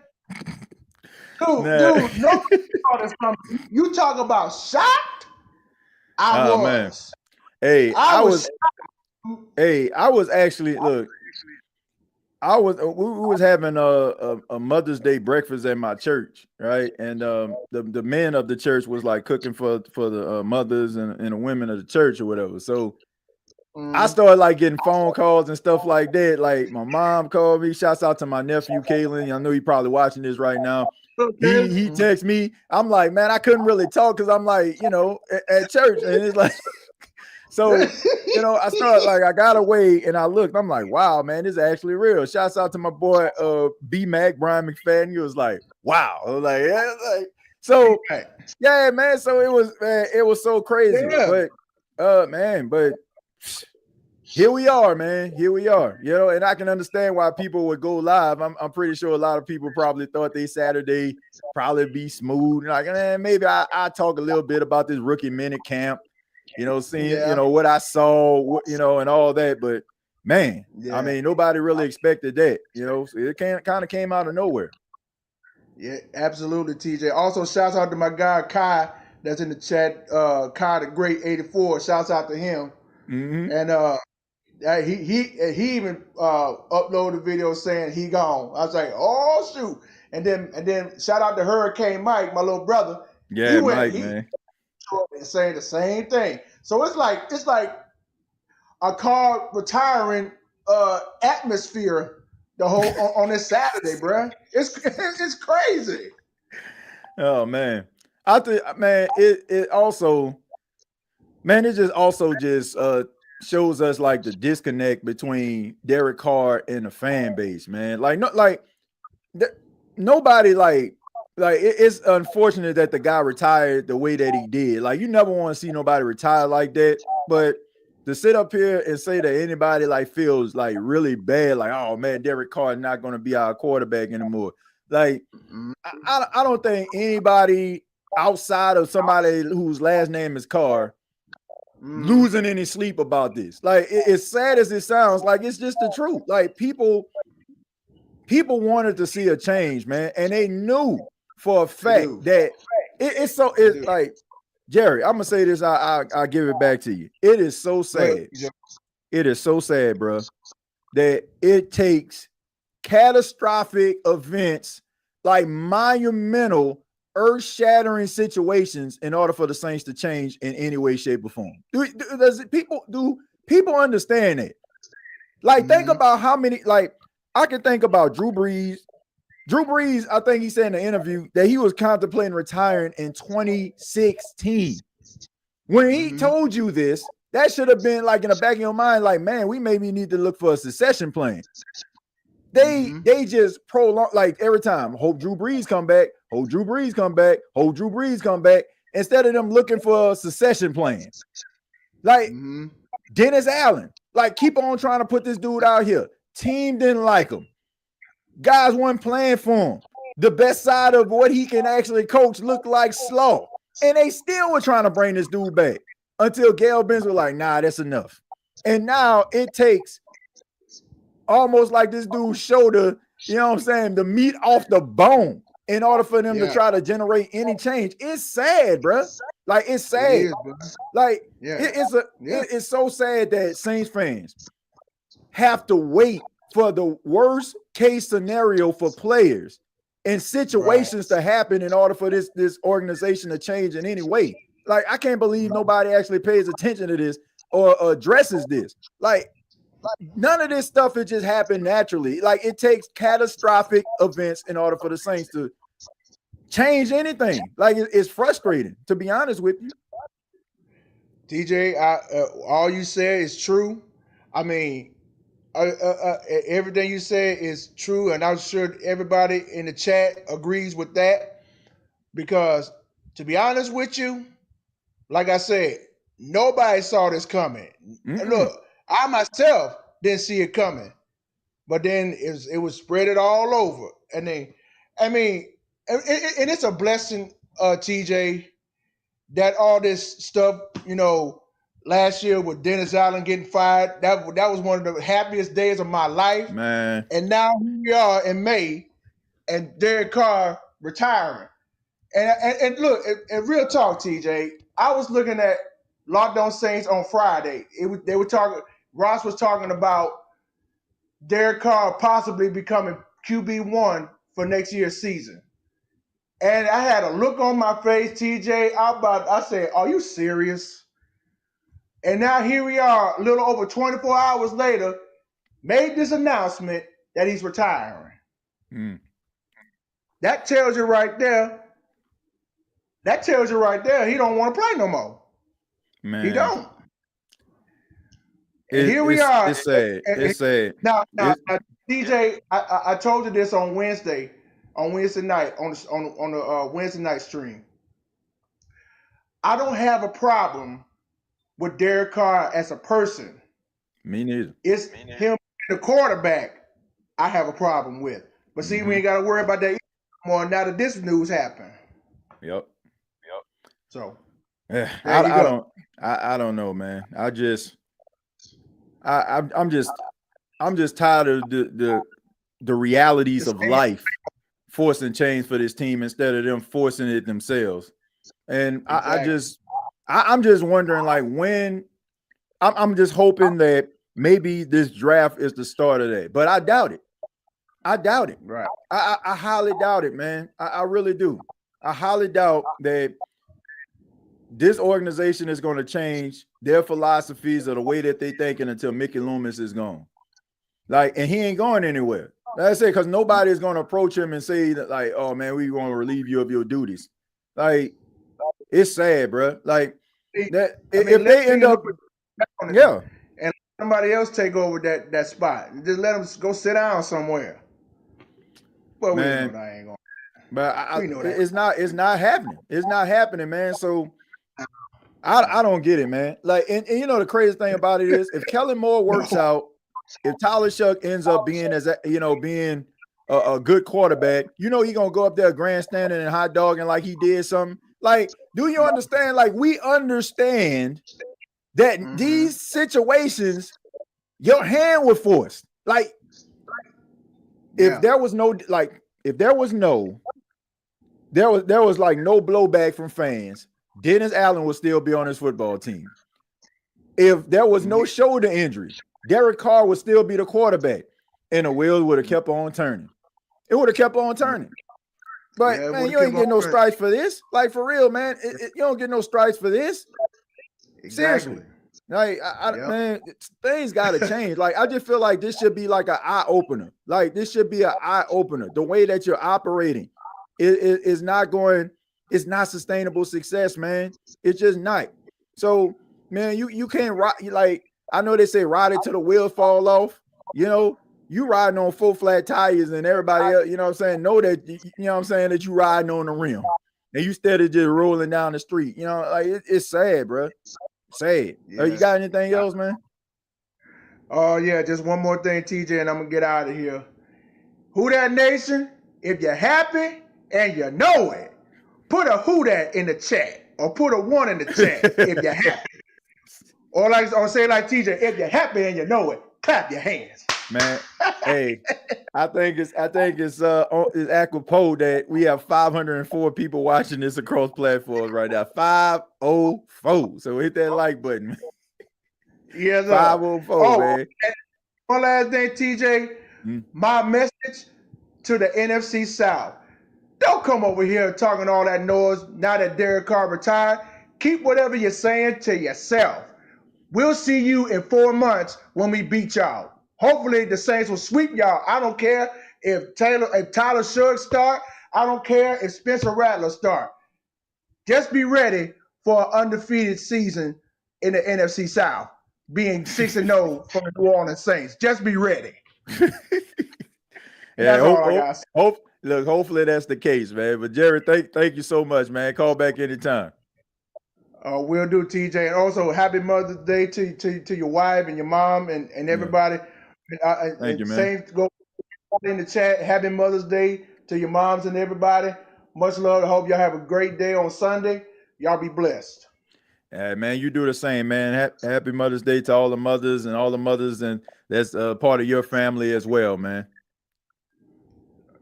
Dude, nobody saw this coming. You talk about shocked? I was. Man. Hey, I was actually, look, we was having a Mother's Day breakfast at my church, right? And the men of the church was like cooking for the mothers and the women of the church or whatever. So I started like getting phone calls and stuff like that. Like my mom called me. Shouts out to my nephew Kaylin. I know he probably watching this right now. He texts me. I'm like, man, I couldn't really talk because I'm like, at church, and it's like. So, I started like, I got away and I looked, I'm like, wow, man, this is actually real. Shouts out to my boy, B-Mac, Brian McFadden. He was like, wow. I was like, yeah, so, yeah, man. So it was so crazy. Yeah. But here we are, man. Here we are, and I can understand why people would go live. I'm pretty sure a lot of people probably thought they Saturday probably be smooth. Like, maybe I talk a little bit about this rookie minute camp. Seeing, what I saw, and all that. But man, I mean, nobody really expected that, so it kind of came out of nowhere. Yeah, absolutely, TJ. Also, shouts out to my guy, Kai, that's in the chat. Kai the Great 84. Shouts out to him. And he even uploaded a video saying he gone. I was like, oh, shoot. And then shout out to Hurricane Mike, my little brother. Yeah, Mike, man. And saying the same thing. So it's like a Carr retiring atmosphere the whole on this Saturday, bro. It's crazy. Oh man. I think, man, it also, man, it just also shows us like the disconnect between Derek Carr and the fan base, man. Nobody it's unfortunate that the guy retired the way that he did. Like, you never want to see nobody retire like that. But to sit up here and say that anybody like feels like really bad, like, oh man, Derek Carr is not going to be our quarterback anymore. Like, I don't think anybody outside of somebody whose last name is Carr losing any sleep about this. Like, it's sad as it sounds, like it's just the truth. Like, people wanted to see a change, man, and they knew for a fact that it's like, Jerry, I'm gonna say this. I'll give it back to you. It is so sad. It is so sad, bro, that it takes catastrophic events, like monumental, earth-shattering situations, in order for the Saints to change in any way, shape, or form. Do people understand that? Like, think about how many. Like, I can think about Drew Brees. Drew Brees, I think he said in the interview that he was contemplating retiring in 2016. When he told you this, that should have been like in the back of your mind, like, man, we maybe need to look for a succession plan. They just prolong, like, every time, hope Drew Brees come back, hope Drew Brees come back, hope Drew Brees come back, instead of them looking for a succession plan. Like, Dennis Allen, like, keep on trying to put this dude out here. Team didn't like him. Guys weren't playing for him. The best side of what he can actually coach looked like slow. And they still were trying to bring this dude back until Gail Benz was like, nah, that's enough. And now it takes almost like this dude's shoulder, you know what I'm saying, the meat off the bone in order for them to try to generate any change. It's sad, bro. Like, it's sad. It is, bro. Like, Yeah. it's so sad that Saints fans have to wait for the worst case scenario for players and situations to happen in order for this organization to change in any way. Like, I can't believe nobody actually pays attention to this or addresses this. Like, none of this stuff, it just happened naturally. Like, it takes catastrophic events in order for the Saints to change anything. Like, it's frustrating, to be honest with you. TJ, all you said is true. I mean, everything you said is true, and I'm sure everybody in the chat agrees with that. Because, to be honest with you, like I said, nobody saw this coming. And look, I myself didn't see it coming, but then it was spread it all over. And then, I mean, and it's a blessing, TJ, that all this stuff, last year with Dennis Allen getting fired, that was one of the happiest days of my life, man. And now here we are in May, and Derek Carr retiring. And look, and real talk, TJ, I was looking at Locked On Saints on Friday. They were talking. Ross was talking about Derek Carr possibly becoming QB1 for next year's season. And I had a look on my face, TJ. I said, "Are you serious?" And now here we are, a little over 24 hours later, made this announcement that he's retiring. That tells you right there. He don't want to play no more. Man. He don't. And here we are. It's sad. It's sad. Now, DJ, I told you this on Wednesday night on the Wednesday night stream. I don't have a problem with Derek Carr as a person. Me neither. It's him, the quarterback, I have a problem with. But see, we ain't got to worry about that anymore now that this news happened. Yep. So, I don't know, man. I'm just tired of the realities of life forcing change for this team instead of them forcing it themselves. And exactly. I'm just wondering, like, when I'm just hoping that maybe this draft is the start of that, but I doubt it. Right. I highly doubt it, man. I really do. I highly doubt that this organization is going to change their philosophies or the way that they thinking until Mickey Loomis is gone. Like, and he ain't going anywhere. That's it, because nobody is going to approach him and say that, like, "Oh man, we want to relieve you of your duties." Like, it's sad, bro. Like, that if they end up, and somebody else take over that spot, just let them go sit down somewhere. Well, man, we know that ain't going. But it's not happening. It's not happening, man. So I don't get it, man. Like, and the crazy thing about it is, if Kellen Moore works out, if Tyler Shuck ends up being being a good quarterback, he gonna go up there grandstanding and hot dogging like he did something. Like, do you understand? Like, we understand that these situations, your hand was forced. Like, if there was no like blowback from fans, Dennis Allen would still be on his football team. If there was no shoulder injury, Derek Carr would still be the quarterback, and the wheels would have kept on turning. It would have kept on turning. But man, you ain't getting no stripes for this. Like, for real, man, you don't get no stripes for this. Exactly. Seriously. Like, man, things got to change. Like, I just feel like this should be like an eye opener. Like, this should be an eye opener. The way that you're operating is not going. It's not sustainable success, man. It's just not. So, man, you can't ride. Like, I know they say ride it till the wheels fall off. You riding on full flat tires, and everybody else, know that, that you riding on the rim, and you instead of just rolling down the street. Like, it's sad, bro. Sad. Yeah. You got anything else, man? Oh yeah, just one more thing, TJ, and I'm gonna get out of here. Who that nation? If you're happy and you know it, put a who that in the chat, or put a 1 in the chat if you're happy. Or say like TJ, if you're happy and you know it, clap your hands. Man, hey, I think it's it's apropos that we have 504 people watching this across platforms right now. 504. So hit that like button. Yes, sir. 504, man. One last thing, TJ. My message to the NFC South. Don't come over here talking all that noise now that Derek Carr retired. Keep whatever you're saying to yourself. We'll see you in 4 months when we beat y'all. Hopefully the Saints will sweep y'all. I don't care if Tyler Suggs start. I don't care if Spencer Rattler start. Just be ready for an undefeated season in the NFC South, being 6-0 from the New Orleans Saints. Just be ready. That's all I got. Hopefully that's the case, man. But Jerry, thank you so much, man. Call back anytime. We'll do, TJ. And also, happy Mother's Day to your wife and your mom and everybody. Yeah. Thank you, man. Same, go in the chat. Happy Mother's Day to your moms and everybody. Much love. I hope y'all have a great day on Sunday. Y'all be blessed. Man, you do the same, man. Happy Mother's Day to all the mothers and that's part of your family as well, man.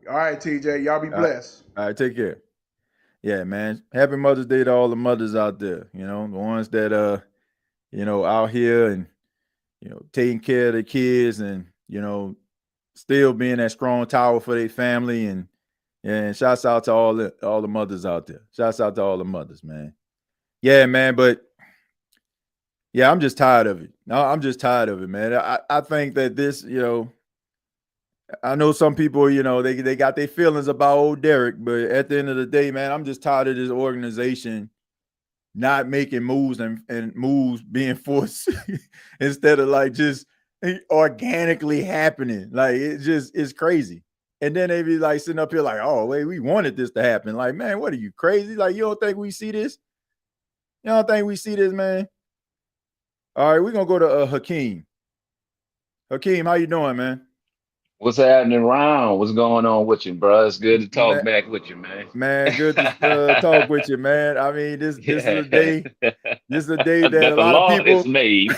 All right, TJ. Y'all be blessed. All right, take care. Yeah, man. Happy Mother's Day to all the mothers out there. You know, the ones that out here and taking care of the kids and still being that strong tower for their family and shouts out to all the mothers out there. Shouts out to all the mothers, man. Yeah, man, but yeah, I'm just tired of it. No, I'm just tired of it, man. I think that this, I know some people, they got their feelings about old Derek, but at the end of the day, man, I'm just tired of this organization not making moves and moves being forced instead of like just organically happening. Like it's crazy. And then they be like sitting up here like, oh, wait, we wanted this to happen. Like, man, what are you, crazy? Like, you don't think we see this? You don't think we see this, man? All right, we're going to go to Hakeem. Hakeem, how you doing, man? What's happening around? What's going on with you, bro? It's good to talk back with you, man. Man, good to talk with you, man. I mean, this is a day. This is a day that a lot of people has made.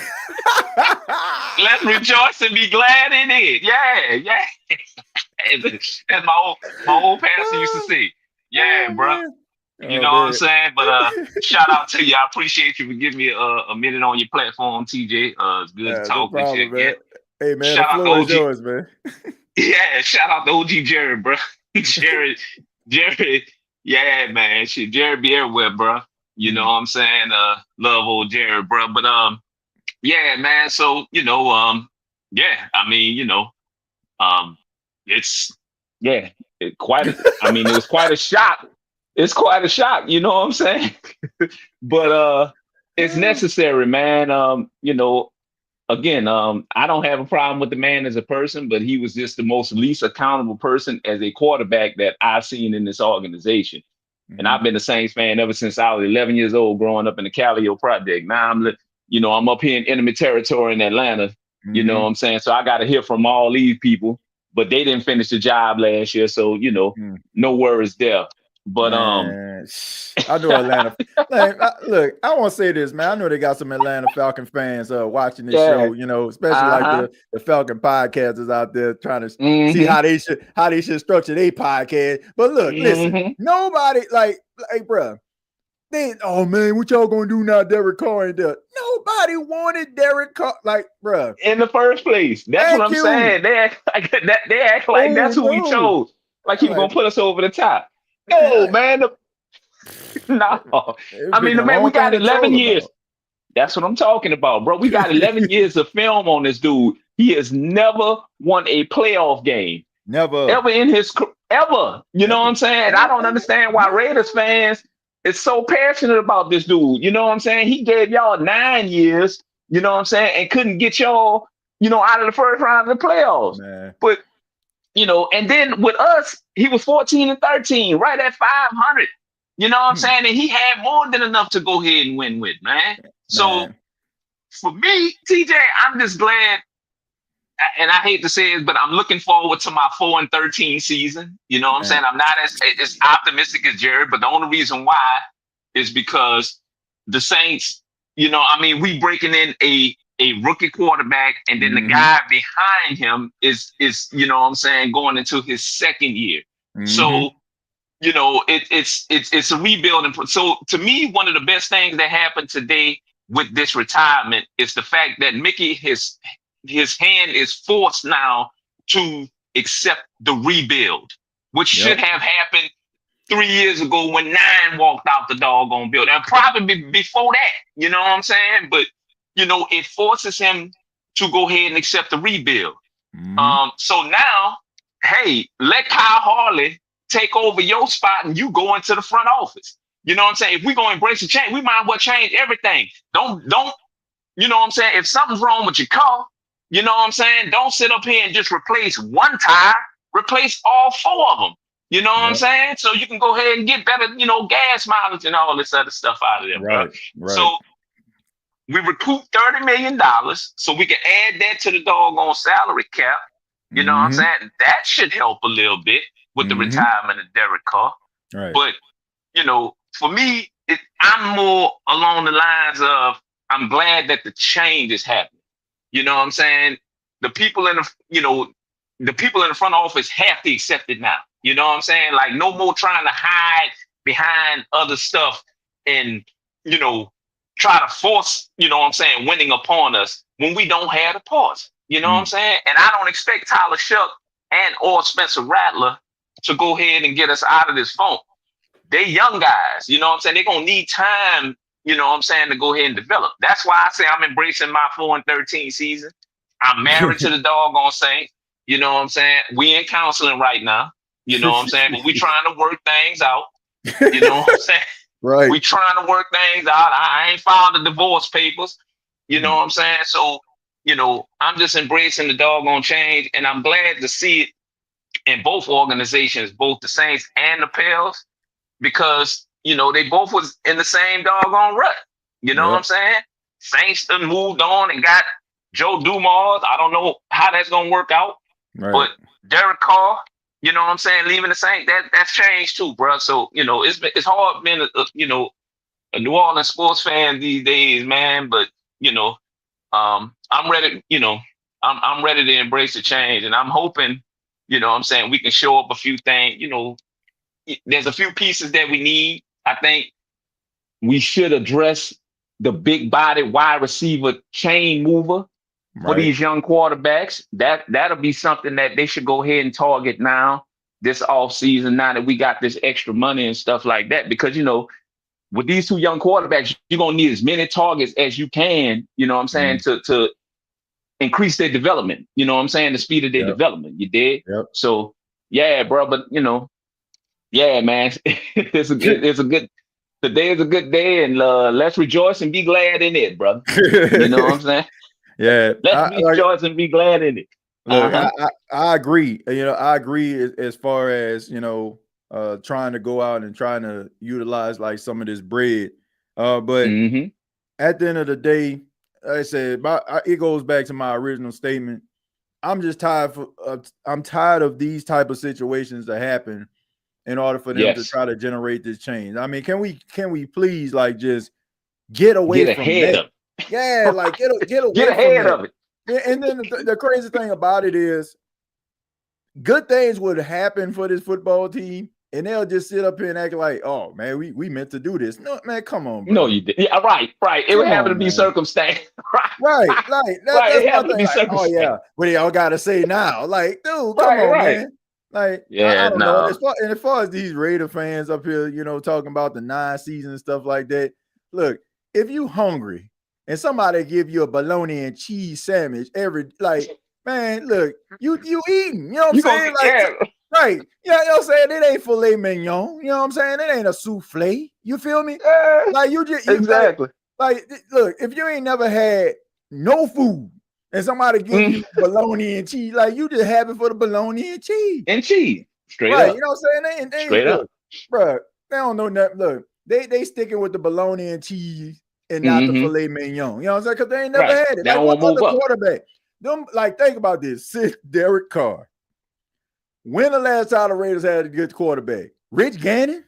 Let's rejoice and be glad in it. Yeah. As my old pastor used to say. Yeah, bro. You know what I'm saying? But shout out to you. I appreciate you for giving me a minute on your platform, TJ. It's good to talk with you again. Hey, man, shout the floor is yours, man. Yeah, shout out to OG Jerry, bro. Jerry, yeah, man. Shit, Jerry be everywhere, bro. You know what I'm saying? Love old Jerry, bro. But yeah, man. So, yeah, I mean, it's it was quite a shock. It's quite a shock, you know what I'm saying? But it's necessary, man. Again, I don't have a problem with the man as a person, but he was just the most least accountable person as a quarterback that I've seen in this organization. And I've been the Saints fan ever since I was 11 years old, growing up in the Calio Project. Now I'm up here in enemy territory in Atlanta. You know what I'm saying? So I got to hear from all these people, but they didn't finish the job last year. So, no worries there. But man, I know Atlanta. Look, I want to say this, man. I know they got some Atlanta Falcon fans watching this show. Especially like the Falcon podcasters out there trying to see how they should structure their podcast. But look, listen, nobody like, bro. Oh man, what y'all gonna do now? Derek Carr ain't there. Nobody wanted Derek Carr, like, bro, in the first place. That's what I'm saying. They act like that. They act like that's who we chose. Like he was gonna put us over the top. No, man. No. I mean, man, we got 11 years. That's what I'm talking about, bro. We got 11 years of film on this dude. He has never won a playoff game. Never. Ever in his ever. You know what I'm saying? I don't understand why Raiders fans is so passionate about this dude. You know what I'm saying? He gave y'all 9 years, you know what I'm saying, and couldn't get y'all, out of the first round of the playoffs. Man. But and then with us, he was 14-13, right at 500. You know what I'm saying? And he had more than enough to go ahead and win with, man. So for me, TJ, I'm just glad, and I hate to say it, but I'm looking forward to my 4-13 season. You know what I'm saying? I'm not as optimistic as Jared, but the only reason why is because the Saints, we breaking in a rookie quarterback, and then the guy behind him is you know what I'm saying, going into his second year. So, you know, it's a rebuilding. So to me, one of the best things that happened today with this retirement is the fact that Mickey, his hand is forced now to accept the rebuild, which should have happened 3 years ago when 9 walked out the doggone building, and probably before that, you know what I'm saying? But, you know, it forces him to go ahead and accept the rebuild. So now, hey, let Kyle Harley take over your spot and you go into the front office. You know what I'm saying? If we're going to embrace the change, we might as well change everything. Don't, you know what I'm saying? If something's wrong with your car, you know what I'm saying? Don't sit up here and just replace one tire, replace all 4 of them. You know what I'm saying? So you can go ahead and get better, you know, gas mileage and all this other stuff out of there, bro. So we recoup $30 million so we can add that to the doggone salary cap. You know what I'm saying? That should help a little bit with the retirement of Derek Carr. But, you know, for me, I'm more along the lines of, I'm glad that the change is happening. You know what I'm saying? The people in the, you know, the people in the front office have to accept it now. You know what I'm saying? Like, no more trying to hide behind other stuff and, you know, try to force, you know what I'm saying, winning upon us when we don't have the parts. You know what I'm saying? And I don't expect Tyler Shuck and or Spencer Rattler to go ahead and get us out of this funk. They young guys, you know what I'm saying? They're going to need time, you know what I'm saying, to go ahead and develop. That's why I say I'm embracing my 4-13 season. I'm married to the doggone Saints. You know what I'm saying? We in counseling right now. You know what I'm saying? But we trying to work things out. You know what I'm saying? We trying to work things out. I ain't filed the divorce papers. You know what I'm saying? So, you know, I'm just embracing the doggone change, and I'm glad to see it in both organizations, both the Saints and the Pels, because, you know, they both was in the same doggone rut. You know what I'm saying? Saints done moved on and got Joe Dumars. I don't know how that's going to work out. But Derek Carr, you know what I'm saying, leaving the Saints, that's changed too, bro. So, you know, it's hard being you know, a New Orleans sports fan these days, man. But, you know, I'm ready, you know, I'm ready to embrace the change, and I'm hoping, you know what I'm saying, we can show up a few things. You know, there's a few pieces that we need. I think we should address the big body wide receiver chain mover for these young quarterbacks. That'll be something that they should go ahead and target now, this offseason, now that we got this extra money and stuff like that. Because, you know, with these 2 young quarterbacks, you're going to need as many targets as you can, you know what I'm saying, to increase their development. You know what I'm saying? The speed of their development. You did? So, yeah, bro. But, you know, yeah, man, it's a good, today is a good day, and let's rejoice and be glad in it, brother. You know what I'm saying? Let's rejoice and be glad in it. Look, I agree. You know, I agree as far as, you know, trying to go out and trying to utilize like some of this bread. But at the end of the day, like I said, it goes back to my original statement. I'm just tired. I'm tired of these type of situations to happen in order for them to try to generate this change. I mean, can we please like just get away from that? Yeah, like get away get ahead from of it. And then the crazy thing about it is, good things would happen for this football team, and they'll just sit up here and act like, oh man, we meant to do this. No, man, come on, bro. No, you did. Yeah, right. It would happen to be circumstance. Right. That's my thing. Like, oh yeah, what y'all gotta say now? Like, dude, come on, man. Like, I don't know. As far as these Raider fans up here, you know, talking about the 9 seasons and stuff like that. Look, if you hungry and somebody give you a bologna and cheese sandwich man, look, you eating. You know what I'm saying? Right. Yeah, you know what I'm saying? It ain't filet mignon. You know what I'm saying? It ain't a souffle. You feel me? Like you just exactly. Like, look, if you ain't never had no food and somebody give you bologna and cheese, like you just have it for the bologna and cheese. Straight up. You know what I'm saying? They straight up. Bro, they don't know nothing. Look, they sticking with the bologna and cheese and not the filet mignon. You know what I'm saying? Because they ain't never had it. They like, what other move quarterback? Them, like, think about this. Derek Carr. When the last time the Raiders had a good quarterback? Rich Gannon?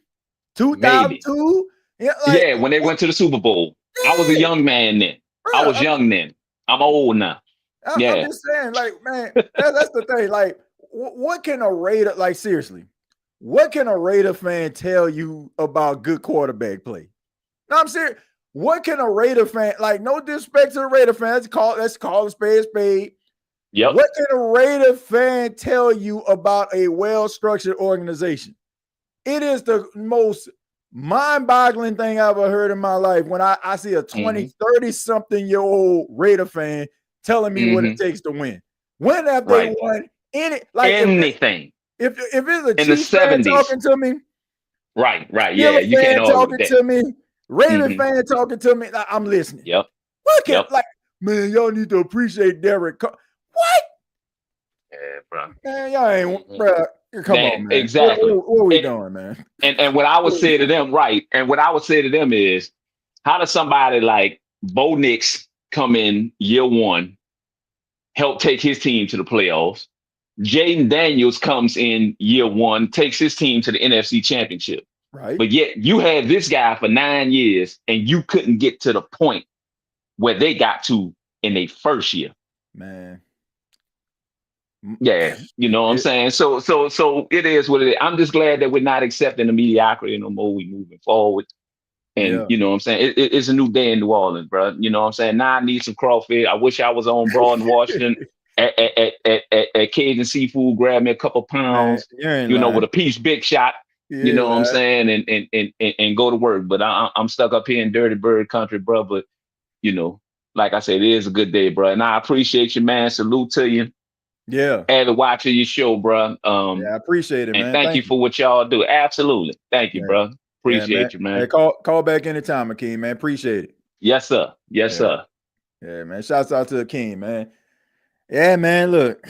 2002? Yeah, when they went to the Super Bowl. I was a young man then. Bro, I was young then. I'm old now. I'm Yeah. just saying, like, man, that's the thing. Like, what can a Raider, like, seriously, what can a Raider fan tell you about good quarterback play? No, I'm serious. What can a Raider fan, like, no disrespect to the Raider fans, let's call a spade. Yep. What can a Raider fan tell you about a well-structured organization? It is the most mind-boggling thing I've ever heard in my life when I see a 20, 30-something-year-old Raider fan telling me what it takes to win. When have they won anything? If it's a in the Chiefs fan 70s. talking to me, right, Steeler you fan can't argue talking with that. to me, Raven fan talking to me, I'm listening. Yep. Look at like, man, y'all need to appreciate Derek Carr. What? Yeah, bro. Man, y'all ain't, bro. Come on, man. Exactly. What are we doing, man? And what I would say to them, and what I would say to them is, how does somebody like Bo Nix come in year one, help take his team to the playoffs? Jaden Daniels comes in year one, takes his team to the NFC Championship. Right. But yet you had this guy for 9 years and you couldn't get to the point where they got to in their first year. Man. Yeah, you know what I'm saying? So it is what it is. I'm just glad that we're not accepting the mediocrity no more. We're moving forward. And you know what I'm saying? It's a new day in New Orleans, bro. You know what I'm saying? Now I need some crawfish. I wish I was on Broad in Washington at Cajun Seafood, grab me a couple pounds, man, with a piece big shot. You know what I'm saying? And go to work. But I'm stuck up here in Dirty Bird country, bro. But, like I said, it is a good day, bro. And I appreciate you, man. Salute to you. Yeah. Avid watcher your show, bro. I appreciate it, and man. Thank you for what y'all do. Absolutely. Thank you, bro. Appreciate you, man. Hey, call back anytime, Akeem, man. Appreciate it. Yes, sir. Yes, sir. Yeah, man. Shouts out to Akeem, man. Yeah, man. Look.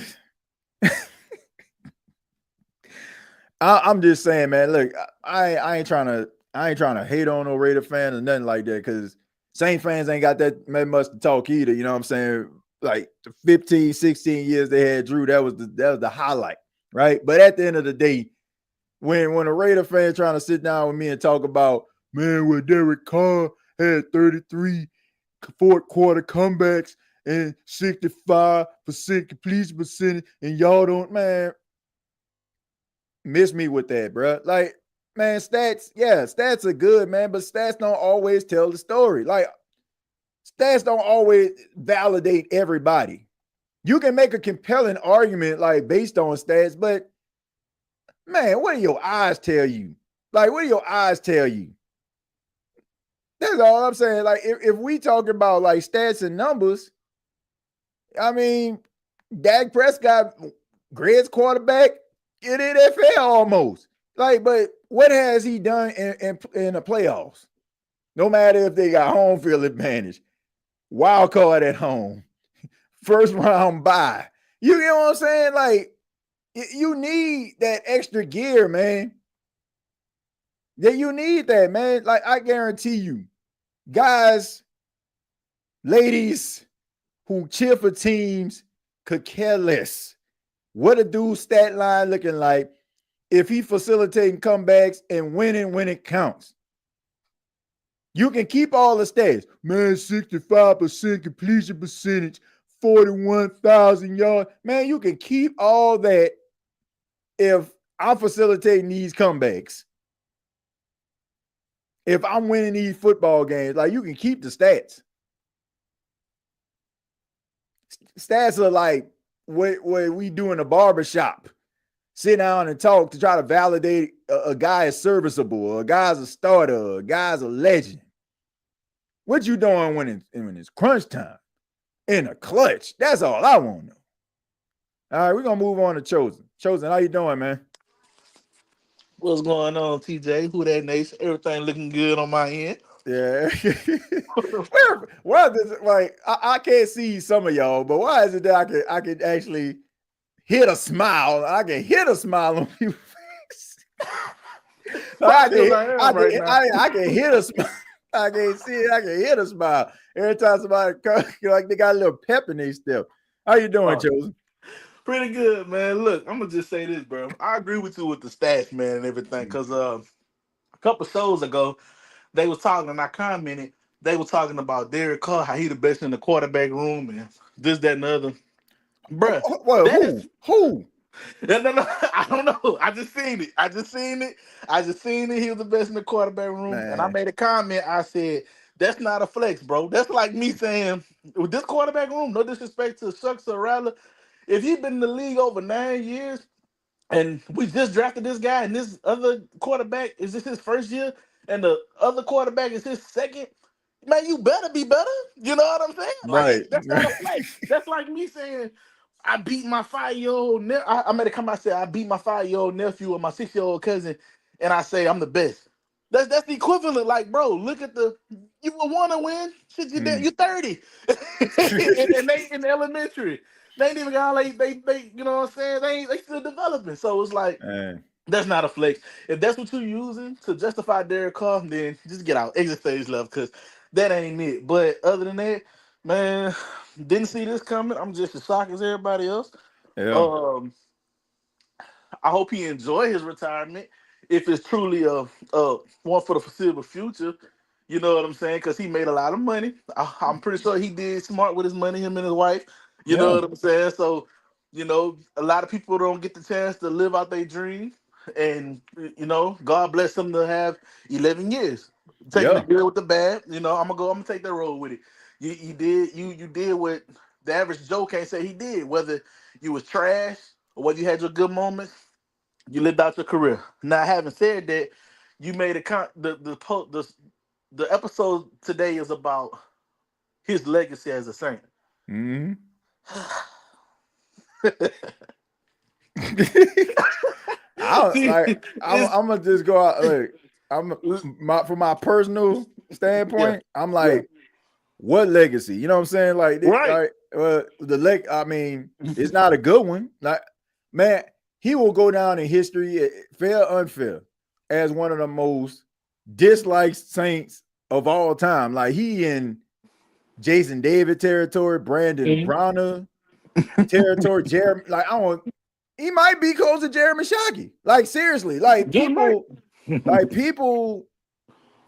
I'm just saying, man. Look, I ain't trying to hate on no Raider fan or nothing like that, because Saint fans ain't got that much to talk either. You know what I'm saying? Like the 15, 16 years they had Drew, that was the highlight, right? But at the end of the day, when a Raider fan trying to sit down with me and talk about, man, where Derek Carr had 33 fourth quarter comebacks and 65% completion percentage, and y'all don't, man, miss me with that, bro. Like, man, stats are good, man, but stats don't always tell the story. Like, stats don't always validate everybody. You can make a compelling argument, like, based on stats, but, man, what do your eyes tell you? Like, what do your eyes tell you? That's all I'm saying. Like, if we talk about, like, stats and numbers, I mean, Dak Prescott, greatest quarterback in the NFL almost. Like, but what has he done in the playoffs? No matter if they got home field advantage, wild card at home, first round bye. You know what I'm saying? Like, you need that extra gear, man. Yeah, you need that, man. Like, I guarantee you, guys, ladies who cheer for teams could care less what a dude's stat line looking like if he facilitating comebacks and winning when it counts. You can keep all the stats. Man, 65% completion percentage, 41,000 yards. Man, you can keep all that if I'm facilitating these comebacks. If I'm winning these football games, like, you can keep the stats. Stats are like what we do in a barbershop. Sit down and talk to try to validate a guy is serviceable, or a guy's a starter, or a guy's a legend. What you doing when it's crunch time? In a clutch. That's all I want to know. All right, we're going to move on to Chosen. Chosen, how you doing, man? What's going on, TJ? Who that nation? Everything looking good on my end. Yeah. Why does it, like, I can't see some of y'all, but why is it that I can actually hit a smile? I can hit a smile on people's face. I can hit a smile. I can't see it. I can hit a smile every time somebody comes, like they got a little pep in their step. How you doing, Chosen? Pretty good, man. Look, I'm gonna just say this, bro. I agree with you with the stats, man, and everything. Cause a couple shows ago, they was talking and I commented they were talking about Derek Carr, how he the best in the quarterback room, and this, that, and the other. Bruh, Well, that is who? no, I don't know. I just seen it. He was the best in the quarterback room. And I Man, made a comment. I said, that's not a flex, bro. That's like me saying, with this quarterback room, no disrespect to Shucks or Rattler, if he's been in the league over 9 years, and we just drafted this guy, and this other quarterback is this his first year, and the other quarterback is his second. Man, you better be better. You know what I'm saying? right. Like, that's not a flex. That's like me saying, I beat my 5-year-old. I made a comment. I said I beat my 5-year-old nephew and my 6-year-old cousin, and I say I'm the best. That's the equivalent. Like, bro, look at you will want to win. Shit, you 30, and they in elementary. They ain't even got they you know what I'm saying? They still developing. So it's like Man. that's not a flex. If that's what you're using to justify Derek Carr, then just get out, exit stage left, because that ain't it. But other than that, man, didn't see this coming. I'm just as shocked as everybody else. Yeah. Um, I hope he enjoy his retirement. If it's truly a one for the foreseeable future, you know what I'm saying? Because he made a lot of money. I'm pretty sure he did smart with his money, him and his wife. You know Yeah. what I'm saying? So, a lot of people don't get the chance to live out their dream. And, God bless them to have 11 years. Taking the Yeah. good with the bad. I'm gonna take that road with it. You did what the average Joe can't say he did, whether you was trash or whether you had your good moments. You lived out your career. Now, having said that, you made the episode today is about his legacy as a Saint. Hmm. See, I'm gonna just go out. From my personal yeah, standpoint, I'm yeah, like, what legacy? You know what I'm saying? right. I mean, it's not a good one. Like, man, he will go down in history, fair or unfair, as one of the most disliked Saints of all time. Like, he in Jason David territory, Brandon Mhm. Browner territory, Jeremy. Like, he might be close to Jeremy Shockey. Like, seriously, Just right. people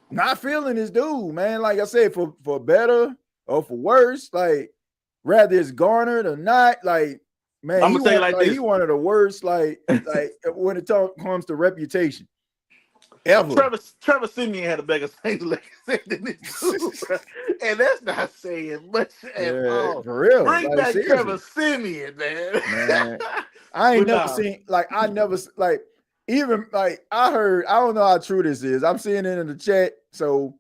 not feeling this dude, man. Like I said, for better or for worse, like, rather it's garnered or not, like, man, I'm gonna tell you like he this. one of the worst, like when it comes to reputation ever. Trevor Simeon had a bigger Saints legacy than this dude, bro. And that's not saying much at Yeah, all. for real. Bring Like, back Trevor seriously, Simeon, man. man. I ain't But never nah, seen, like, even like I don't know how true this is. I'm seeing it in the chat, so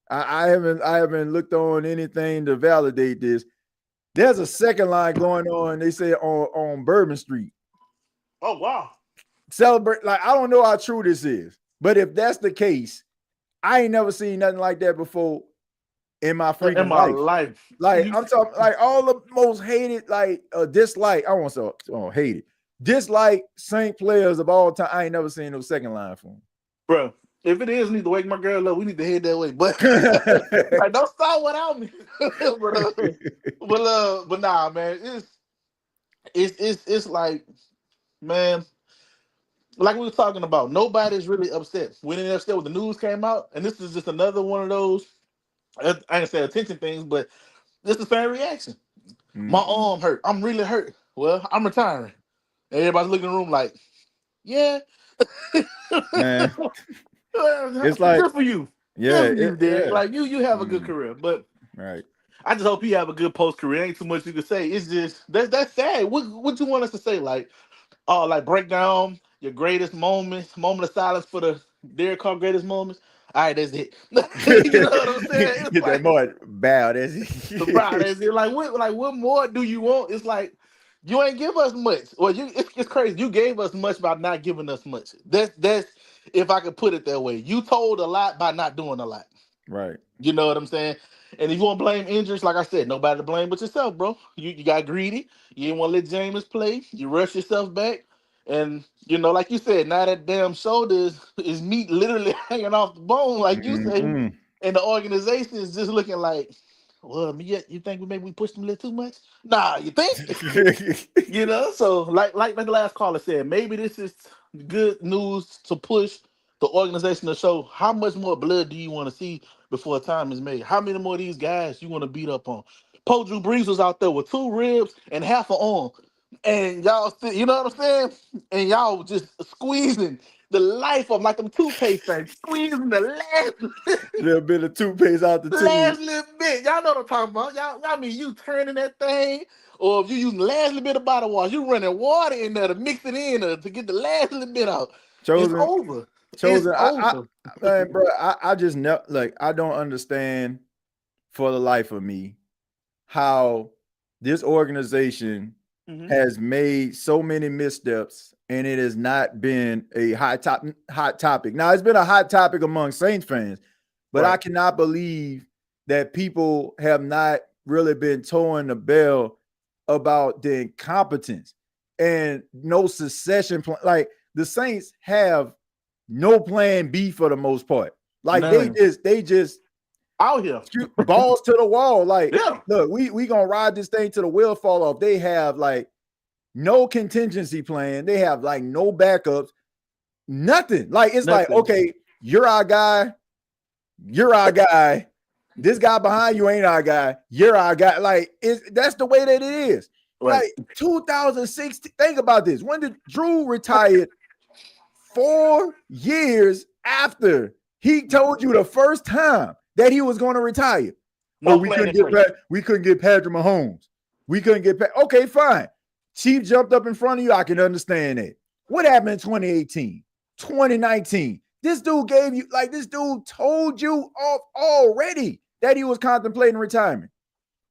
I haven't looked on anything to validate this. There's a second line going on, they say on Bourbon Street. oh wow. Celebrate, like, I don't know how true this is, but if that's the case, I ain't never seen nothing like that before in my In freaking my life. life. Like, I'm talking, like, all the most hated, like, dislike. I won't say hated. Dislike Saint players of all time. I ain't never seen no second line for him. Bro, if it is, we need to wake my girl up. We need to head that way. But like, don't start without me. but nah, man. It's like, man, like we were talking about, nobody's really upset. We didn't upset when the news came out, and this is just another one of those, I ain't say attention things, but this is fan reaction. My arm hurt. I'm really hurt. Well, I'm retiring. And everybody's looking in the room like, yeah. Man, it's like, Good for you. Good yeah, for you, Derek. yeah. Like, you have a good career. But Right. I just hope you have a good post career. Ain't too much you can say. It's just that's sad. What you want us to say? Like, like, break down your greatest moments, moment of silence for the Derek Carr greatest moments. All right, that's it. You know what I'm saying? It's Get that like, boy bow. That's bro, it. that's it. What more do you want? It's like, you ain't give us much. Well, it's crazy. You gave us much by not giving us much. That's if I could put it that way. You told a lot by not doing a lot. Right. You know what I'm saying? And if you want to blame injuries, like I said, nobody to blame but yourself, bro. You got greedy. You didn't want to let James play. You rushed yourself back. And, like you said, now that damn shoulder is meat literally hanging off the bone, like you say. Mm-mm. And the organization is just looking like, well, you think we pushed them a little too much? Nah, you think? So like the last caller said, maybe this is good news to push the organization to show how much more blood do you want to see before time is made. How many more of these guys you want to beat up on? Poe Drew Brees was out there with 2 ribs and half an arm. And y'all, you know what I'm saying? And y'all just squeezing the life of like them toothpaste things, squeezing the last Little bit of toothpaste out the tube. last little bit. Y'all know what I'm talking about. Y'all mean you turning that thing, or if you using the last little bit of bottle wash, you running water in there to mix it in to get the last little bit out. It's Chosen, over. chosen. It's over. Man, bro, I just know, like, I don't understand for the life of me how this organization has made so many missteps, and it has not been a hot topic. Now, it's been a hot topic among Saints fans, but I cannot believe that people have not really been towing the bell about the incompetence and no succession plan. Like, the Saints have no plan B for the most part. Like, they just out here shoot balls to the wall. Like, yeah. Look, we gonna ride this thing till the wheel fall off. They have like no contingency plan. They have like no backups, nothing. Like, it's nothing. Like, okay, you're our guy. You're our guy. This guy behind you ain't our guy. You're our guy. Like, that's the way that it is. Right. Like 2016. Think about this. When did Drew retired? 4 years after he told you the first time that he was going to retire. No, we couldn't get Patrick Mahomes. We couldn't get okay, fine. Chief jumped up in front of you. I can understand that. What happened in 2018, 2019? This dude gave you, like, this dude told you off already that he was contemplating retirement.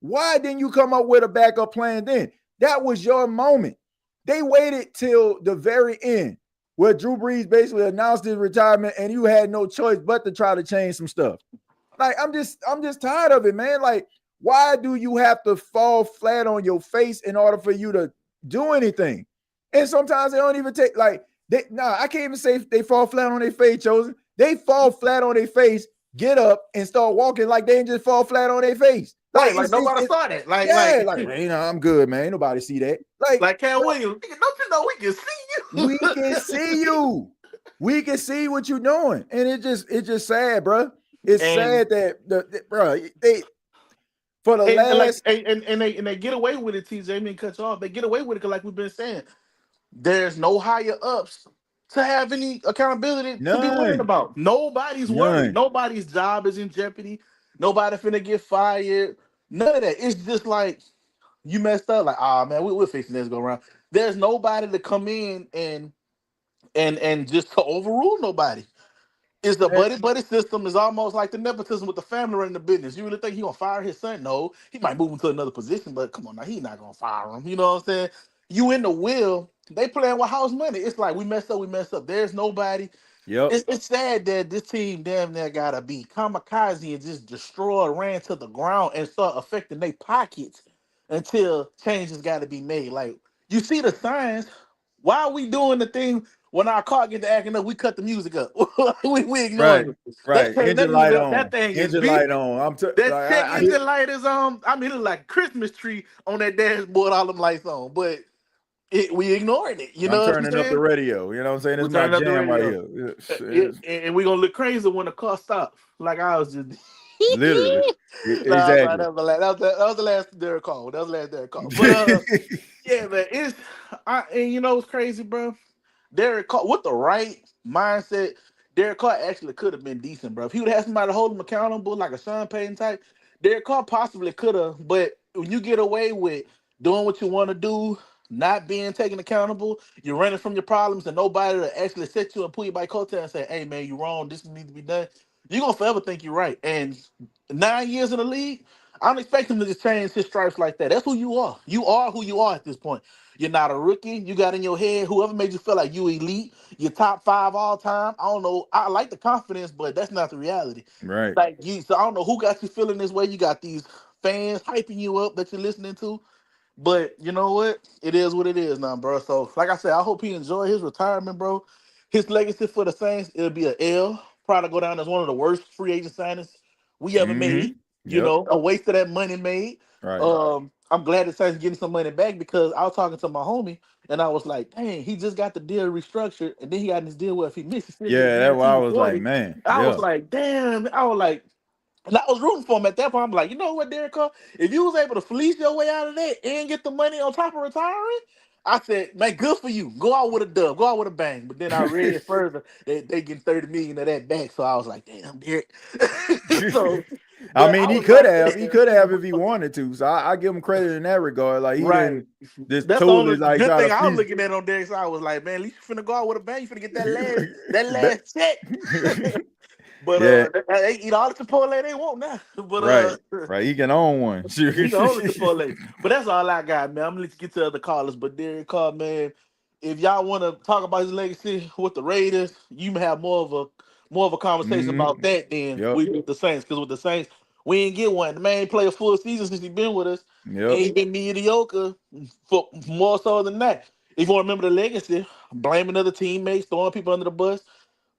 Why didn't you come up with a backup plan then? That was your moment. They waited till the very end where Drew Brees basically announced his retirement, and you had no choice but to try to change some stuff. Like, I'm just tired of it, man. Like, why do you have to fall flat on your face in order for you to do anything? And sometimes they don't even take, like, I can't even say they fall flat on their face, Chosen. They fall flat on their face, get up, and start walking like they didn't just fall flat on their face. Like nobody saw that. Like, you know, I'm good, man. Ain't nobody see that. Like Cam Williams, don't you know we can see you? We can see you. We can see what you're doing, and it's just sad, bro. It's sad that bro, they for the last and they get away with it. TJ, I mean, cut you off. They get away with it, like we've been saying. There's no higher ups to have any accountability to be worried about. Nobody's worried. Nobody's job is in jeopardy. Nobody finna get fired. None of that. It's just like you messed up. Like, man, we're fixing this go around. There's nobody to come in and just to overrule nobody. It's the buddy system. Is almost like the nepotism with the family running the business. You really think he gonna fire his son? No, he might move him to another position, but come on now, he not gonna fire him. You know what I'm saying? You in the will. They playing with house money. It's like we messed up. There's nobody. Yep. It's sad that this team damn near gotta be kamikaze and just destroy, ran to the ground and start affecting their pockets until changes gotta be made. Like, you see the signs. Why are we doing the thing when our car get to acting up? We cut the music up. we ignore it. Right. Engine light on. That thing engine light on. That engine light is on. I mean, it look like a Christmas tree on that dashboard. All them lights on, but we ignoring it. You know, I'm turning up the radio. You know what I'm saying? It's my jam right here. And we gonna look crazy when the car stops. Like I was just literally. Exactly. That was the last Derek call. That was the last Derek call. But yeah, man, and you know what's crazy, bro? Derek Carr, with the right mindset, Derek Carr actually could have been decent, bro. If he would have had somebody to hold him accountable, like a Sean Payton type, Derek Carr possibly could have. But when you get away with doing what you want to do, not being taken accountable, you're running from your problems, and nobody to actually set you and pull you by coattail and say, hey, man, you're wrong. This needs to be done. You're going to forever think you're right. And 9 years in the league, I don't expect him to just change his stripes like that. That's who you are. You are who you are at this point. You're not a rookie. You got in your head, whoever made you feel like you elite, you're top 5 all time. I don't know. I like the confidence, but that's not the reality. Right. So I don't know who got you feeling this way. You got these fans hyping you up that you're listening to. But you know what? It is what it is now, bro. So, like I said, I hope he enjoy his retirement, bro. His legacy for the Saints, it'll be an L. Probably go down as one of the worst free agent signings we ever made. You know, a waste of that money made. Right. I'm glad the Saints getting some money back because I was talking to my homie and I was like, dang, he just got the deal restructured and then he got this deal where if he misses, that's why I was like, man. I was like, damn. I was like, And I was rooting for him at that point. I'm like, you know what, Derek Carr? If you was able to fleece your way out of that and get the money on top of retiring, I said, man, good for you. Go out with a dub. Go out with a bang. But then I read further that they getting 30 million of that back. So I was like, damn, Derek. So, I but mean, I he was could like, have. He could have if he wanted to. So I give him credit in that regard. Like he right. didn't just That's the totally only like good try to thing I was fleece. looking at on Derek's side. I was like, man, at least you finna go out with a bang. You finna get that That- last check. But yeah, they eat all the Chipotle they want now. But right. Right. He can own one. he can only Chipotle. But that's all I got, man. I'm gonna let you get to other callers. But Derek Carr, man, if y'all want to talk about his legacy with the Raiders, you may have more of a conversation Hmm. about that than Yep. we with the Saints. Because with the Saints, we ain't get one. The man ain't play a full season since he been with us. Yep. Ain't been mediocre for more so than that. If you want to remember the legacy, blaming other teammates, throwing people under the bus,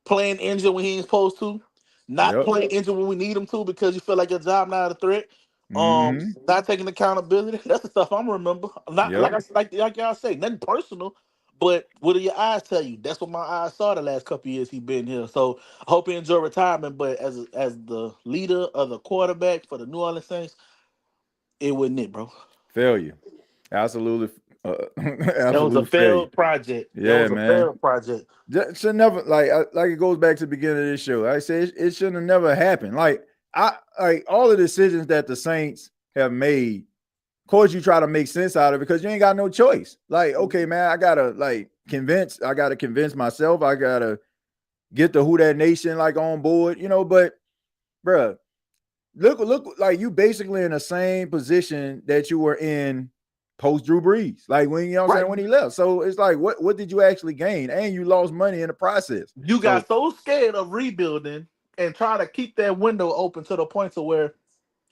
playing injured when he ain't supposed to, not Yep. playing injured when we need him to because you feel like your job not a threat. Hmm. Not taking accountability. That's the stuff I'm remember. Not Yep. like y'all say, nothing personal. But what do your eyes tell you? That's what my eyes saw the last couple of years he been here. So I hope he enjoy retirement. But as the leader of the quarterback for the New Orleans Saints, it wasn't it, bro. Failure. Absolutely. That was a Absolute failure. failed project. That Yeah, was a man. failed project. Should never like it goes back to the beginning of this show. I say it shouldn't have never happened. Like I like all the decisions that the Saints have made. Of course, you try to make sense out of it because you ain't got no choice. Like, okay, man, I gotta convince myself. I gotta get the Who That Nation like on board, But, bruh, look, like you basically in the same position that you were in post Drew Brees, like when I'm Right. saying when he left. So it's like, what did you actually gain? And you lost money in the process. You So, got so scared of rebuilding and try to keep that window open to the point to where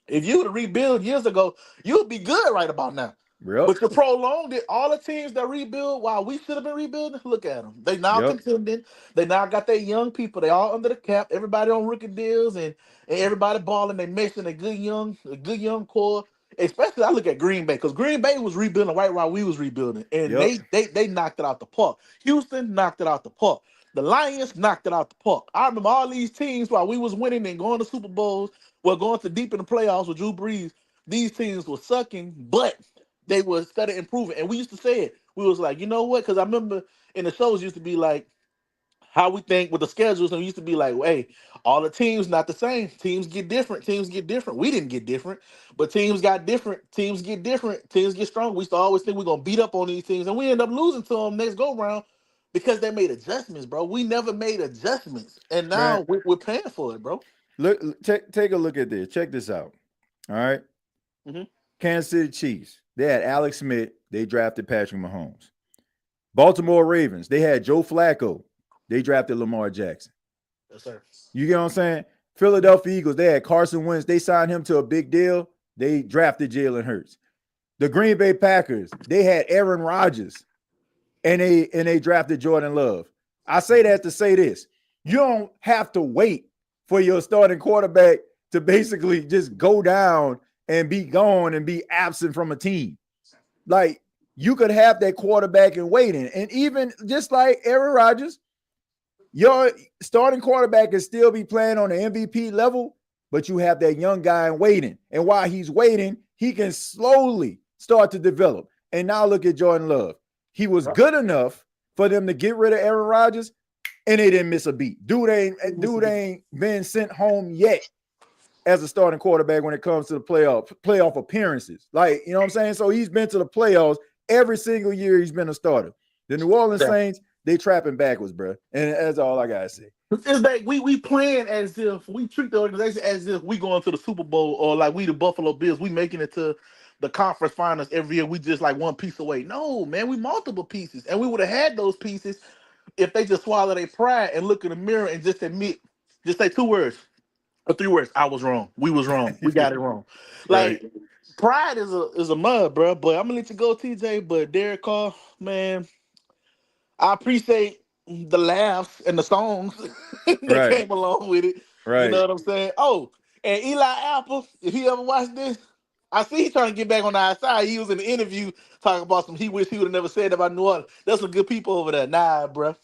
if you would rebuild years ago, you'd be good right about now. yep, But you prolonged it. All the teams that rebuild while we should have been rebuilding, look at them. They now yep, contending. They now got their young people. They all under the cap. Everybody on rookie deals and everybody balling. They mixing a good young core. Especially I look at Green Bay because Green Bay was rebuilding right while we was rebuilding, and yep, they knocked it out the park. Houston knocked it out the park. The Lions knocked it out the park. I remember all these teams while we was winning and going to Super Bowls, well, going to deep in the playoffs with Drew Brees. These teams were sucking, but they were steady improving. And we used to say it. We was like, you know what? Because I remember in the shows used to be like how we think with the schedules, and we used to be like, hey, all the teams not the same. Teams get different. Teams get different. We didn't get different, but teams got different. Teams get different. Teams get strong. We used to always think we're gonna beat up on these teams, and we end up losing to them next go round because they made adjustments, bro. We never made adjustments, and man. now we're paying for it, bro. Look, take a look at this. Check this out. All right, Mm-hmm. Kansas City Chiefs. They had Alex Smith. They drafted Patrick Mahomes. Baltimore Ravens. They had Joe Flacco. They drafted Lamar Jackson. Yes, sir. You get what I'm saying? Philadelphia Eagles. They had Carson Wentz. They signed him to a big deal. They drafted Jalen Hurts. The Green Bay Packers. They had Aaron Rodgers, and they drafted Jordan Love. I say that to say this: you don't have to wait for your starting quarterback to basically just go down and be gone and be absent from a team. Like you could have that quarterback in waiting, and even just like Aaron Rodgers, your starting quarterback can still be playing on the MVP level, but you have that young guy in waiting, and while he's waiting, he can slowly start to develop. And now look at Jordan Love. He was good enough for them to get rid of Aaron Rodgers, and they didn't miss a beat. Dude ain't been sent home yet as a starting quarterback when it comes to the playoff appearances. Like, you know what I'm saying? So he's been to the playoffs every single year he's been a starter. The New Orleans Saints, they trapping backwards, bro. And that's all I gotta say. It's like we playing as if we treat the organization as if we going to the Super Bowl or like we the Buffalo Bills. We making it to the conference finals every year. We just like one piece away. No, man, we multiple pieces. And we would have had those pieces if they just swallow their pride and look in the mirror and just admit, just say 2 words or 3 words. I was wrong. We was wrong. We got it wrong. Right. Like pride is a mud, bro. But I'm gonna let you go, TJ. But Derek Carr, man, I appreciate the laughs and the songs that Right. came along with it. You know Right. what I'm saying? Oh, and Eli Apple, if he ever watched this, I see he trying to get back on the outside. He was in the interview talking about some he wish he would have never said about New Orleans. There's some good people over there. Nah, bruh.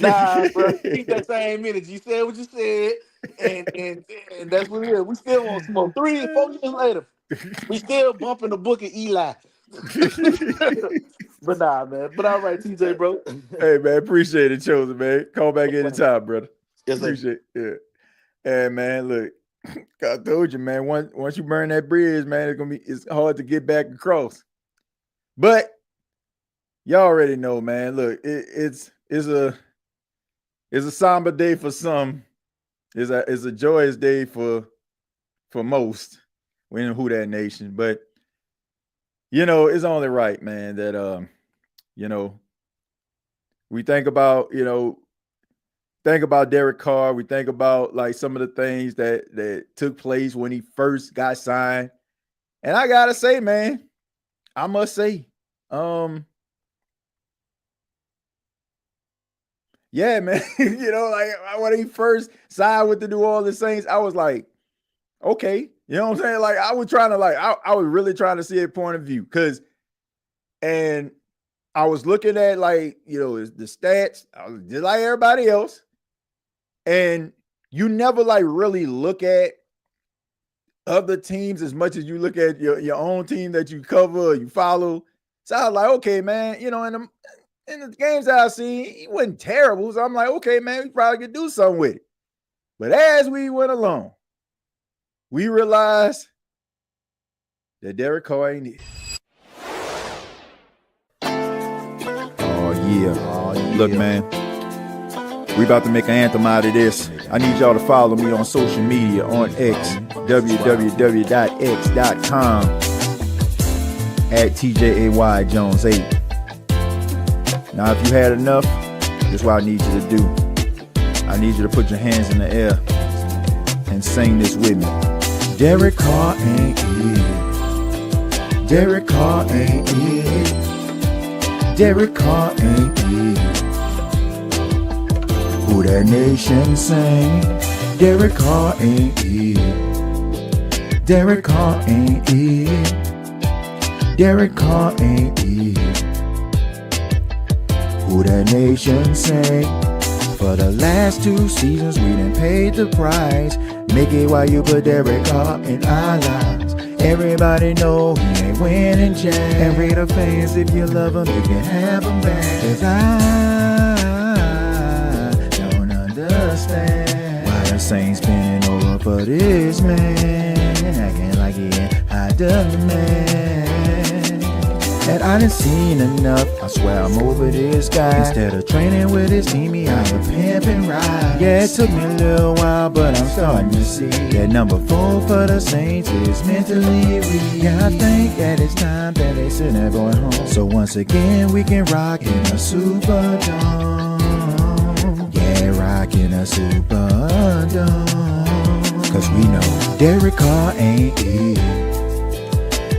Nah, bro, keep that same energy. You said what you said, and that's what it is. We still want smoke. 3 and 4 years later, we still bumping the book of Eli. But nah, man. But all right, TJ, bro. Hey man, appreciate it, Chosen, man. Call back anytime, brother. Yes, sir. Appreciate it. Yeah. And man, look, I told you, man, once you burn that bridge, man, it's hard to get back across. But y'all already know, man. Look, it's a somber day for some. It's a joyous day for most. We in Who Dat Nation, but it's only right, man, that we think about Derek Carr. We think about like some of the things that took place when he first got signed. And I gotta say, man, I must say, yeah, man, like when he first signed with the New Orleans Saints, I was like, okay, you know what I'm saying? Like I was trying to I was really trying to see a point of view and I was looking at the stats. I was just like everybody else. And you never really look at other teams as much as you look at your own team that you cover or you follow. So I was like, okay, man, in the games that I seen, he wasn't terrible. So I'm like, okay, man, we probably could do something with it. But as we went along, we realized that Derek Carr ain't it. Oh, yeah. Look, man, we about to make an anthem out of this. I need y'all to follow me on social media on X, www.x.com at TJAYJones8. Now, if you had enough, this is what I need you to do. I need you to put your hands in the air and sing this with me. Derek Carr ain't it. Derek Carr ain't it. Derek Carr ain't it. Who Dat Nation sing? Derek Carr ain't it. Derek Carr ain't it. Derek Carr ain't it. Who Dat Nation sing? For the last 2 seasons, we done paid the price. Make it while you put Derek Carr in our lives. Everybody know he ain't winning jack. And Raider fans, if you love him, you can have him back. 'Cause I don't understand why the Saints spinning over for this man, acting like he ain't high demand. And I done seen enough, I swear I'm over this guy. Instead of training with his team, he out of pimp and ride. Yeah, it took me a little while, but I'm starting to see that number 4 for the Saints is mentally weak. Yeah, I think that it's time that they send that boy home, so once again we can rock in a Superdome. Yeah, rock in a Superdome. 'Cause we know Derek Carr ain't it.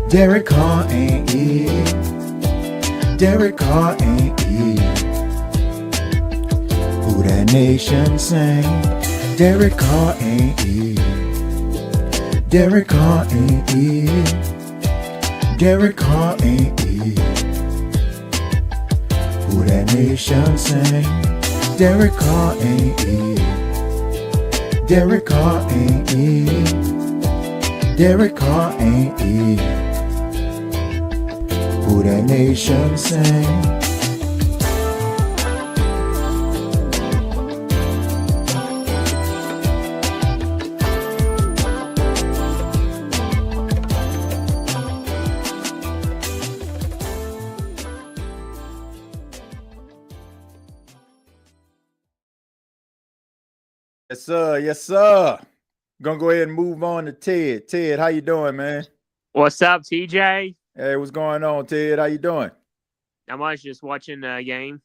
Derek Carr ain't it. Derek Carr ain't it. Who Dat Nation sing? Derek Carr ain't it. Derek Carr ain't it. Derek Carr ain't it. Who Dat Nation sing? Derek Carr ain't it. Derek Carr ain't it. Derek Carr ain't it. Who Dat Nation sing? Yes, sir. Yes, sir. Gonna go ahead and move on to Ted. Ted, how you doing, man? What's up, TJ? Hey, what's going on, Ted? How you doing? Not much, just watching the game.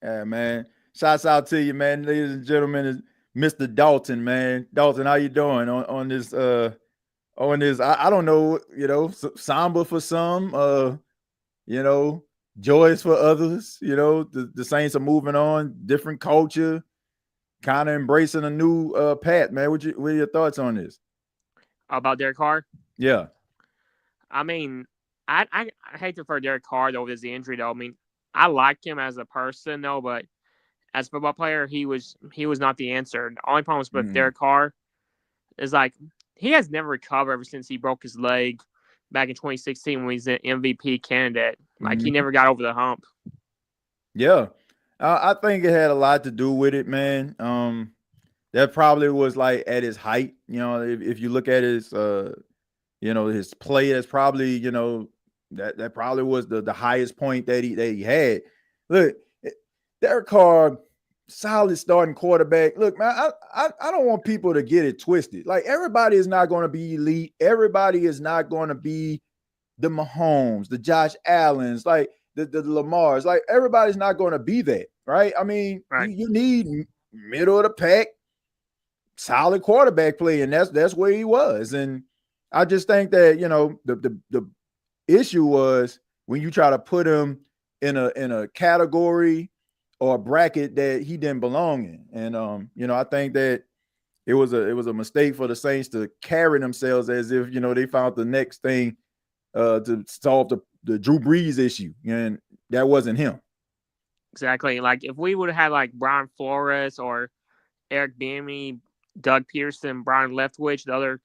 Yeah, man. Shouts out to you, man. Ladies and gentlemen, is Mr. Dalton, man. Dalton, how you doing on this I don't know, somber for some, joyous for others. The Saints are moving on, different culture, kind of embracing a new path, man. What are your thoughts on this? About Derek Carr? Yeah. I mean, I hate to throw Derek Carr over his injury, though. I mean, I like him as a person, though, but as a football player, he was not the answer. The only problem with Mm. Derek Carr is like he has never recovered ever since he broke his leg back in 2016 when he's an MVP candidate. Like he never got over the hump. Yeah, I think it had a lot to do with it, man. That probably was like at his height. You know, if you look at his, his play, that's probably, that probably was the highest point that he had. Look, Derek Carr, solid starting quarterback. Look, man, I don't want people to get it twisted. Like everybody is not going to be elite. Everybody is not going to be the Mahomes, the Josh Allens, like the Lamars. Like everybody's not going to be that, right? I mean, Right. you need middle of the pack, solid quarterback play, and that's where he was. And I just think that the issue was when you try to put him in a category or a bracket that he didn't belong in. And I think that it was a mistake for the Saints to carry themselves as if they found the next thing to solve the Drew Brees issue, and that wasn't him. Exactly. Like if we would have had like Brian Flores or Eric Bieniemy, Doug Pearson, Brian Leftwich, the other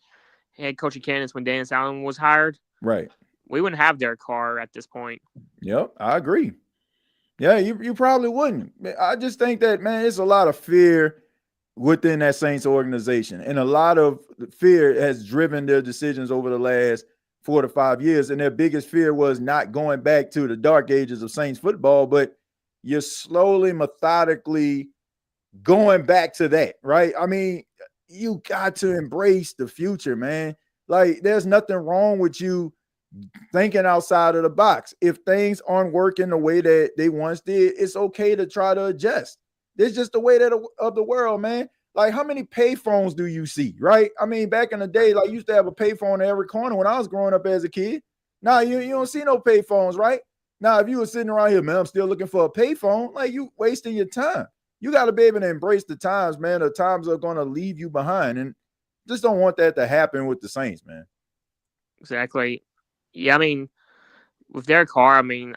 head coaching candidates when Dennis Allen was hired, right, we wouldn't have Derek Carr at this point. Yep, I agree. Yeah, you probably wouldn't. I just think that, man, it's a lot of fear within that Saints organization, and a lot of fear has driven their decisions over the last 4 to 5 years. And their biggest fear was not going back to the dark ages of Saints football, but you're slowly, methodically going back to that, right? I mean, you got to embrace the future, man. Like, there's nothing wrong with you thinking outside of the box. If things aren't working the way that they once did, it's okay to try to adjust. It's just the way of the world, man. Like, how many payphones do you see, right? I mean, back in the day, like, you used to have a payphone at every corner when I was growing up as a kid. Now, you don't see no payphones, right? Now, if you were sitting around here, man, I'm still looking for a payphone, like, you wasting your time. You got to be able to embrace the times, man. The times are going to leave you behind, and just don't want that to happen with the Saints, man. Exactly. Yeah, I mean, with Derek Carr, I mean,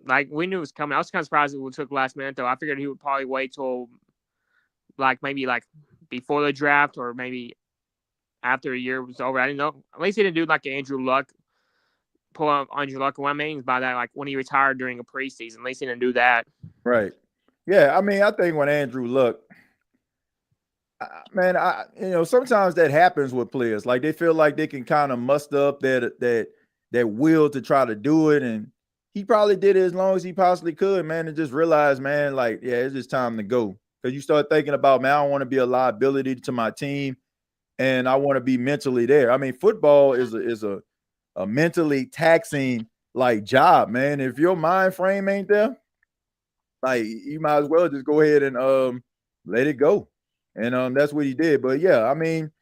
like, we knew it was coming. I was kind of surprised it took last minute, though. I figured he would probably wait till, like, maybe, like, before the draft or maybe after a year was over. I didn't know. At least he didn't do, like, Andrew Luck, pull out Andrew Luck. What I mean by that, like, when he retired during a preseason. At least he didn't do that. Right. Yeah, I mean, I think when Andrew Luck, man, sometimes that happens with players. Like, they feel like they can kind of muster up that will to try to do it, and he probably did it as long as he possibly could, man, and just realized, man, like, yeah, it's just time to go. Because you start thinking about, man, I don't want to be a liability to my team, and I want to be mentally there. I mean, football is a mentally taxing, like, job, man. If your mind frame ain't there, like, you might as well just go ahead and let it go. And that's what he did. But yeah, I mean,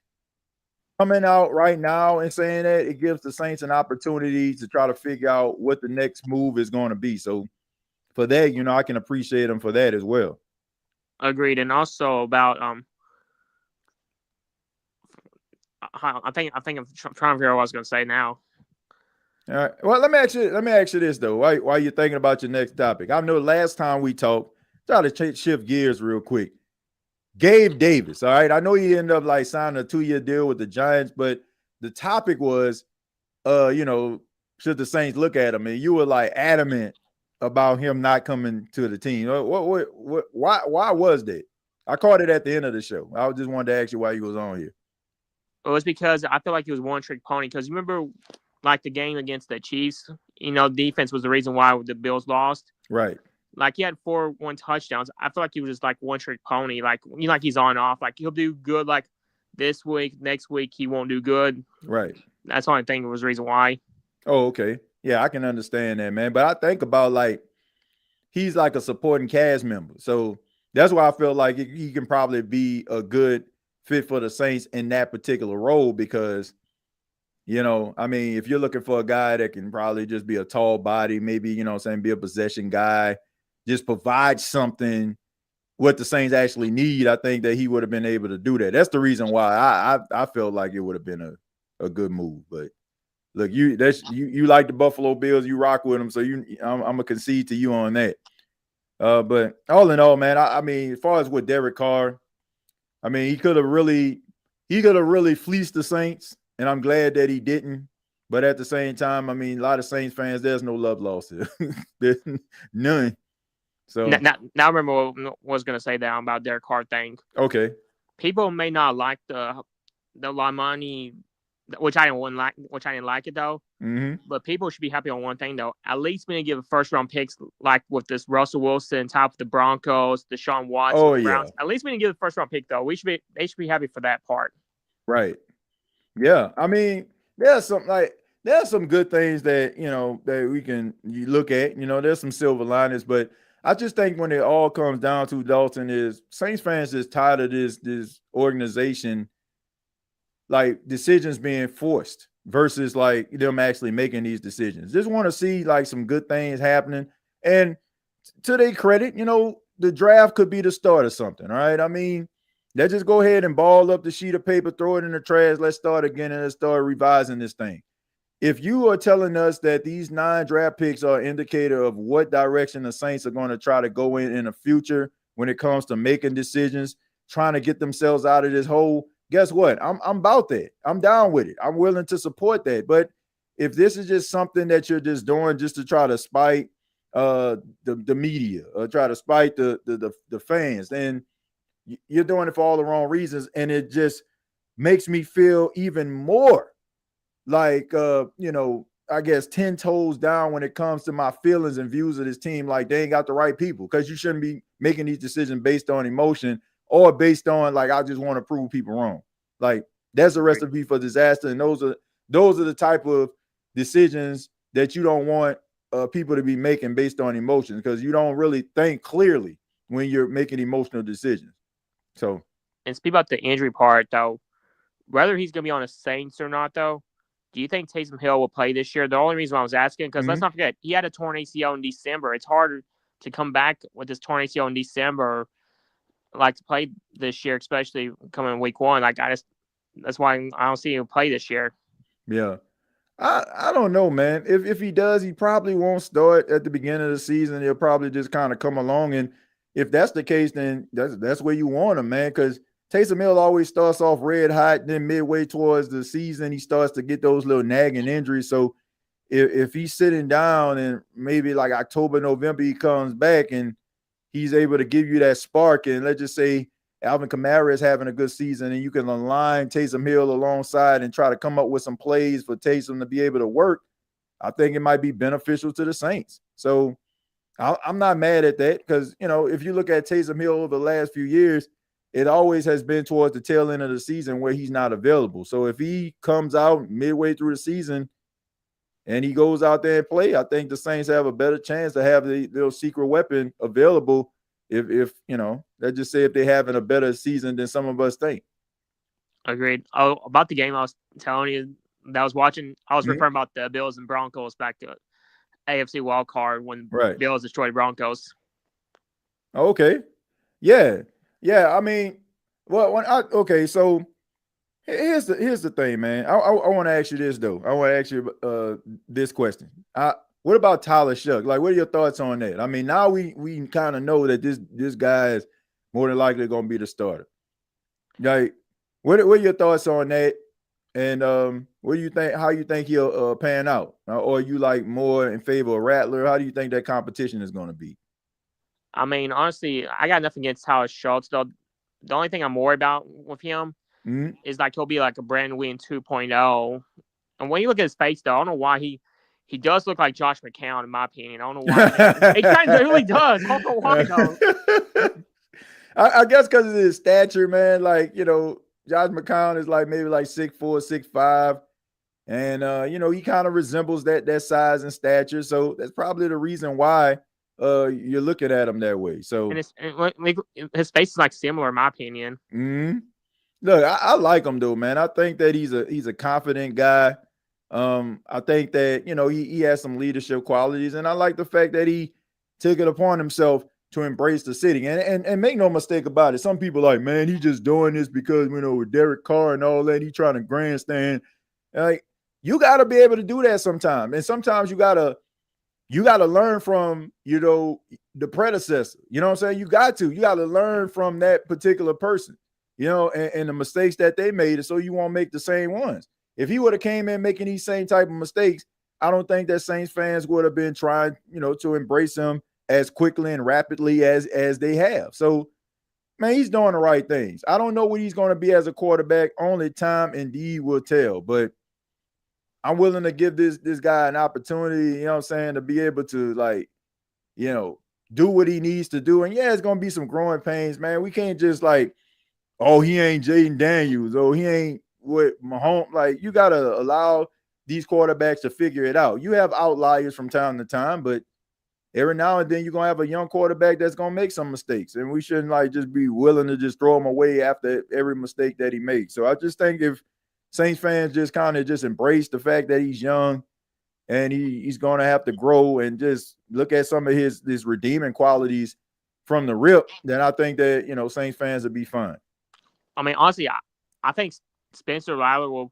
coming out right now and saying that, it gives the Saints an opportunity to try to figure out what the next move is going to be. So for that, I can appreciate him for that as well. Agreed. And also about I think I'm trying to figure out what I was going to say now. All right. Well, let me ask you this though. While you're thinking about your next topic, I know last time we talked, try to shift gears real quick. Gabe Davis, all right. I know he ended up like signing a 2-year deal with the Giants, but the topic was, should the Saints look at him? And you were like adamant about him not coming to the team. Why was that? I caught it at the end of the show. I just wanted to ask you why you was on here. It was because I feel like he was one-trick pony. Because you remember, like, the game against the Chiefs, defense was the reason why the Bills lost. Right. Like, he had 4 touchdowns. I feel like he was just like one-trick pony. Like, like he's on off. Like, he'll do good like this week. Next week he won't do good. Right. That's the only thing was the reason why. Oh, okay. Yeah, I can understand that, man. But I think about, like, he's like a supporting cast member. So that's why I feel like he can probably be a good fit for the Saints in that particular role because, I mean, if you're looking for a guy that can probably just be a tall body, maybe, be a possession guy, just provide something what the Saints actually need, I think that he would have been able to do that. That's the reason why I felt like it would have been a good move. But look, you like the Buffalo Bills, you rock with them, so I'm gonna concede to you on that. But all in all, man, I mean, as far as with Derek Carr, I mean, he could have really fleeced the Saints, and I'm glad that he didn't. But at the same time, I mean, a lot of Saints fans, there's no love lost here. There's none. So now I remember what I was going to say that about Derek Carr thing. okay. People may not like the Lamani, which I didn't like it though. Mm-hmm. But people should be happy on one thing though. At least when they give first round picks like with this Russell Wilson top of the Broncos, Deshaun Watson, Oh, the Browns. yeah. At least when they give the first round pick though, they should be happy for that part. Right. Yeah. I mean, there's some good things that that we can look at. There's some silver linings, but I just think when it all comes down to, Dalton, is Saints fans is tired of this organization, like decisions being forced versus like them actually making these decisions. Just want to see like some good things happening. And to their credit, the draft could be the start of something. All right. I mean, let's just go ahead and ball up the sheet of paper, throw it in the trash. Let's start again and let's start revising this thing. If you are telling us that these 9 draft picks are an indicator of what direction the Saints are going to try to go in the future when it comes to making decisions, trying to get themselves out of this hole, guess what? I'm about that. I'm down with it. I'm willing to support that. But if this is just something that you're just doing just to try to spite the media or try to spite the fans, then you're doing it for all the wrong reasons. And it just makes me feel even more like, I guess 10 toes down when it comes to my feelings and views of this team. Like they ain't got the right people, because you shouldn't be making these decisions based on emotion or based on like, I just want to prove people wrong. Like that's a recipe for disaster. And those are the type of decisions that you don't want people to be making based on emotions, because you don't really think clearly when you're making emotional decisions. So, and speak about the injury part though, whether he's going to be on the Saints or not though, do you think Taysom Hill will play this year? The only reason I was asking, because let's not forget, he had a torn ACL in December. It's harder to come back with this torn ACL in December, like to play this year, especially coming week 1. Like that's why I don't see him play this year. Yeah. I don't know, man. If he does, he probably won't start at the beginning of the season. He'll probably just kind of come along. And if that's the case, then that's where you want him, man, because Taysom Hill always starts off red hot. Then midway towards the season, he starts to get those little nagging injuries. So if he's sitting down and maybe like October, November, he comes back and he's able to give you that spark, and let's just say Alvin Kamara is having a good season and you can align Taysom Hill alongside and try to come up with some plays for Taysom to be able to work, I think it might be beneficial to the Saints. So I'm not mad at that, because, if you look at Taysom Hill over the last few years, it always has been towards the tail end of the season where he's not available. So if he comes out midway through the season and he goes out there and play, I think the Saints have a better chance to have the little secret weapon available if let's just say if they're having a better season than some of us think. Agreed. Oh, about the game I was telling you that I was watching, I was referring about the Bills and Broncos back to AFC wild card when Bills destroyed Broncos. Okay. Yeah. Yeah, I mean, so here's the thing, man. I want to ask you this though. I want to ask you this question. What about Tyler Shuck? Like, what are your thoughts on that? I mean, now we kind of know that this guy is more than likely going to be the starter. Like, what are your thoughts on that? And what do you think? How you think he'll pan out? Or are you like more in favor of Rattler? How do you think that competition is going to be? I mean, honestly, I got nothing against Tyler Schultz, though. The only thing I'm worried about with him is like he'll be like a Brandon Williams 2.0. And when you look at his face, though, I don't know why he does look like Josh McCown, in my opinion. I don't know why. He kind of really does. I don't know why, though. I guess because of his stature, man. Like, Josh McCown is like maybe like 6'4", 6'5". And, he kind of resembles that size and stature. So that's probably the reason why you're looking at him that way. So and his face is like similar, in my opinion. Look, I like him though, man. I think that he's a confident guy. I think that he has some leadership qualities, and I like the fact that he took it upon himself to embrace the city. And make no mistake about it, some people like, man, he's just doing this because with Derek Carr and all that, he's trying to grandstand. Like, you got to be able to do that sometimes, and sometimes you got to you got to learn from, the predecessor. You know what I'm saying? You got to learn from that particular person, and the mistakes that they made, so you won't make the same ones. If he would have came in making these same type of mistakes, I don't think that Saints fans would have been trying, to embrace him as quickly and rapidly as they have. So, man, he's doing the right things. I don't know what he's going to be as a quarterback. Only time indeed will tell. But I'm willing to give this guy an opportunity, to be able to, do what he needs to do. And, yeah, it's going to be some growing pains, man. We can't just, he ain't Jaden Daniels, he ain't what Mahomes. Like, you got to allow these quarterbacks to figure it out. You have outliers from time to time, but every now and then you're going to have a young quarterback that's going to make some mistakes, and we shouldn't just be willing to just throw him away after every mistake that he makes. So I just think if Saints fans just kind of just embrace the fact that he's young and he's going to have to grow and just look at some of his redeeming qualities from the rip, then I think that, Saints fans will be fine. I mean, honestly, I think Spencer Rattler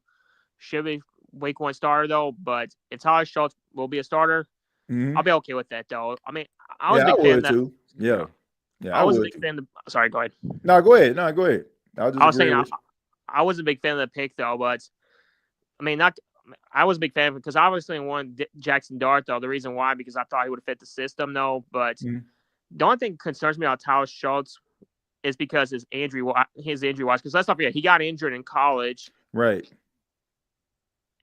should be week 1 starter though, but if Tyler Schultz will be a starter, I'll be okay with that though. I mean, I was a big fan of that. Too. Yeah, I was a big fan of the. Sorry, go ahead. No, go ahead. I was saying I was a big fan of the pick though, but I mean, I was a big fan of it because obviously I wanted Jackson Dart though. The reason why, because I thought he would have fit the system though. But the only thing that concerns me about Tyler Schultz is because his injury watch. Because let's not forget, he got injured in college, right?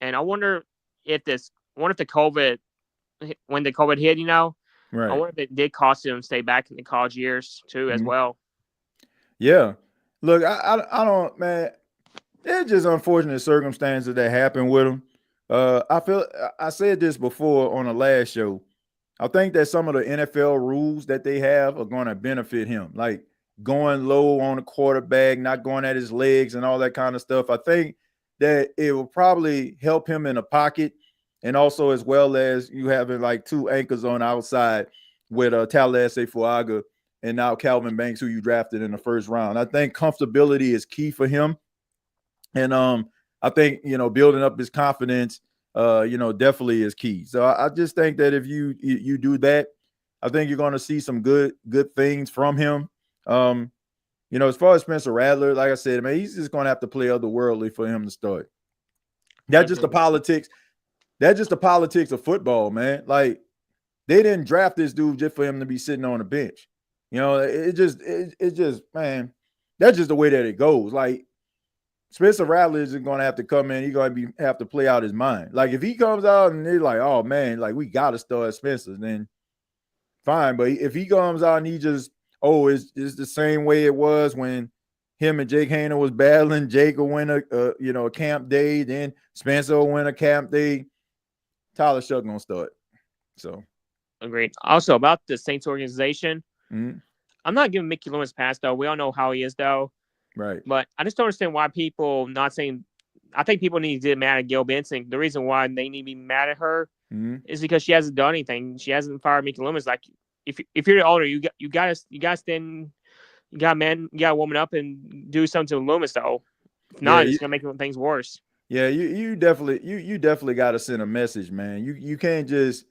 And I wonder if the COVID, when the COVID hit, right. I wonder if it did cost him to stay back in the college years too, as well. Yeah, look, I don't, man. It's just unfortunate circumstances that happen with him. I said this before on the last show. I think that some of the NFL rules that they have are going to benefit him, like going low on the quarterback, not going at his legs and all that kind of stuff. I think that it will probably help him in the pocket, and also as well as you having 2 anchors on outside with Talese Fuaga and now Calvin Banks, who you drafted in the first round. I think comfortability is key for him. And I think, building up his confidence, definitely is key. So I just think that if you do that, I think you're going to see some good things from him. As far as Spencer Rattler, like I said, man, he's just going to have to play otherworldly for him to start. That's just the politics. That's just the politics of football, man. Like, they didn't draft this dude just for him to be sitting on the bench. It just, man, that's just the way that it goes. Like, Spencer Rattler isn't going to have to come in. He's going to have to play out his mind. Like, if he comes out and they're like, oh, man, we got to start Spencer, then fine. But if he comes out and he just, it's the same way it was when him and Jake Haener was battling. Jake will win a camp day, then Spencer will win a camp day. Tyler Schultz going to start. So. Agreed. Also, about the Saints organization, I'm not giving Mickey Loomis pass, though. We all know how he is, though. Right. But I just don't understand why people not saying – I think people need to get mad at Gail Benson. The reason why they need to be mad at her is because she hasn't done anything. She hasn't fired Mickey Loomis. Like, if you're the owner, you got to stand – you got to woman up and do something to Loomis, though. If not, it's going to make things worse. Yeah, you definitely got to send a message, man. You can't just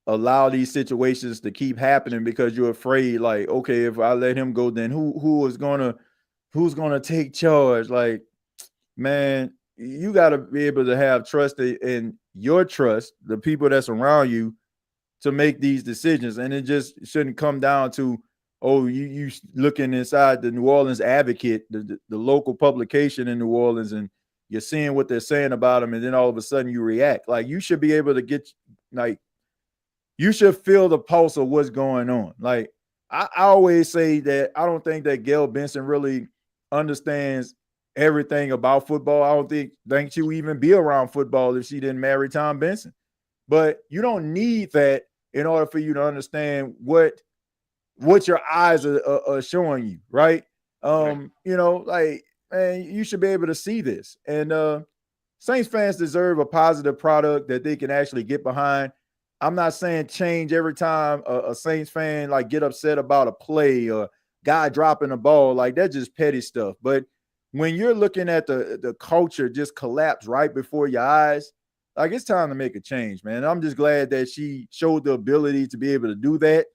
allow these situations to keep happening because you're afraid, like, okay, if I let him go, then who's gonna take charge? Like, man, you got to be able to have trust in your trust, the people that's around you, to make these decisions. And it just shouldn't come down to, you looking inside the New Orleans Advocate, the local publication in New Orleans, and you're seeing what they're saying about him, and then all of a sudden you react. Like, you should be able to you should feel the pulse of what's going on. Like, I always say that I don't think that Gail Benson really understands everything about football. I don't think she would even be around football if she didn't marry Tom Benson. But you don't need that in order for you to understand what your eyes are showing you, right? Right. Man, you should be able to see this. And Saints fans deserve a positive product that they can actually get behind. I'm not saying change every time a Saints fan get upset about a play or guy dropping the ball. Like, that's just petty stuff. But when you're looking at the culture just collapse right before your eyes, like it's time to make a change, man. I'm just glad that she showed the ability to be able to do that.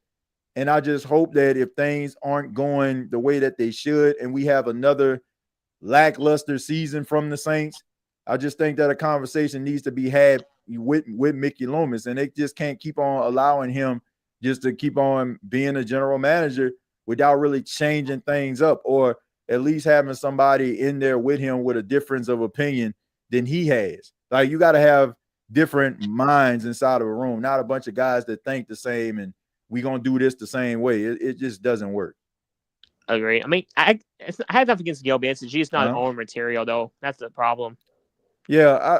And I just hope that if things aren't going the way that they should, and we have another lackluster season from the Saints, I just think that a conversation needs to be had with Mickey Loomis, and they just can't keep on allowing him just to keep on being a general manager without really changing things up, or at least having somebody in there with him with a difference of opinion than he has. Like, you got to have different minds inside of a room, not a bunch of guys that think the same and we gonna do this the same way. It just doesn't work. Agree. I mean, I had nothing against Gail Benson. She's not own material, though. That's the problem. Yeah,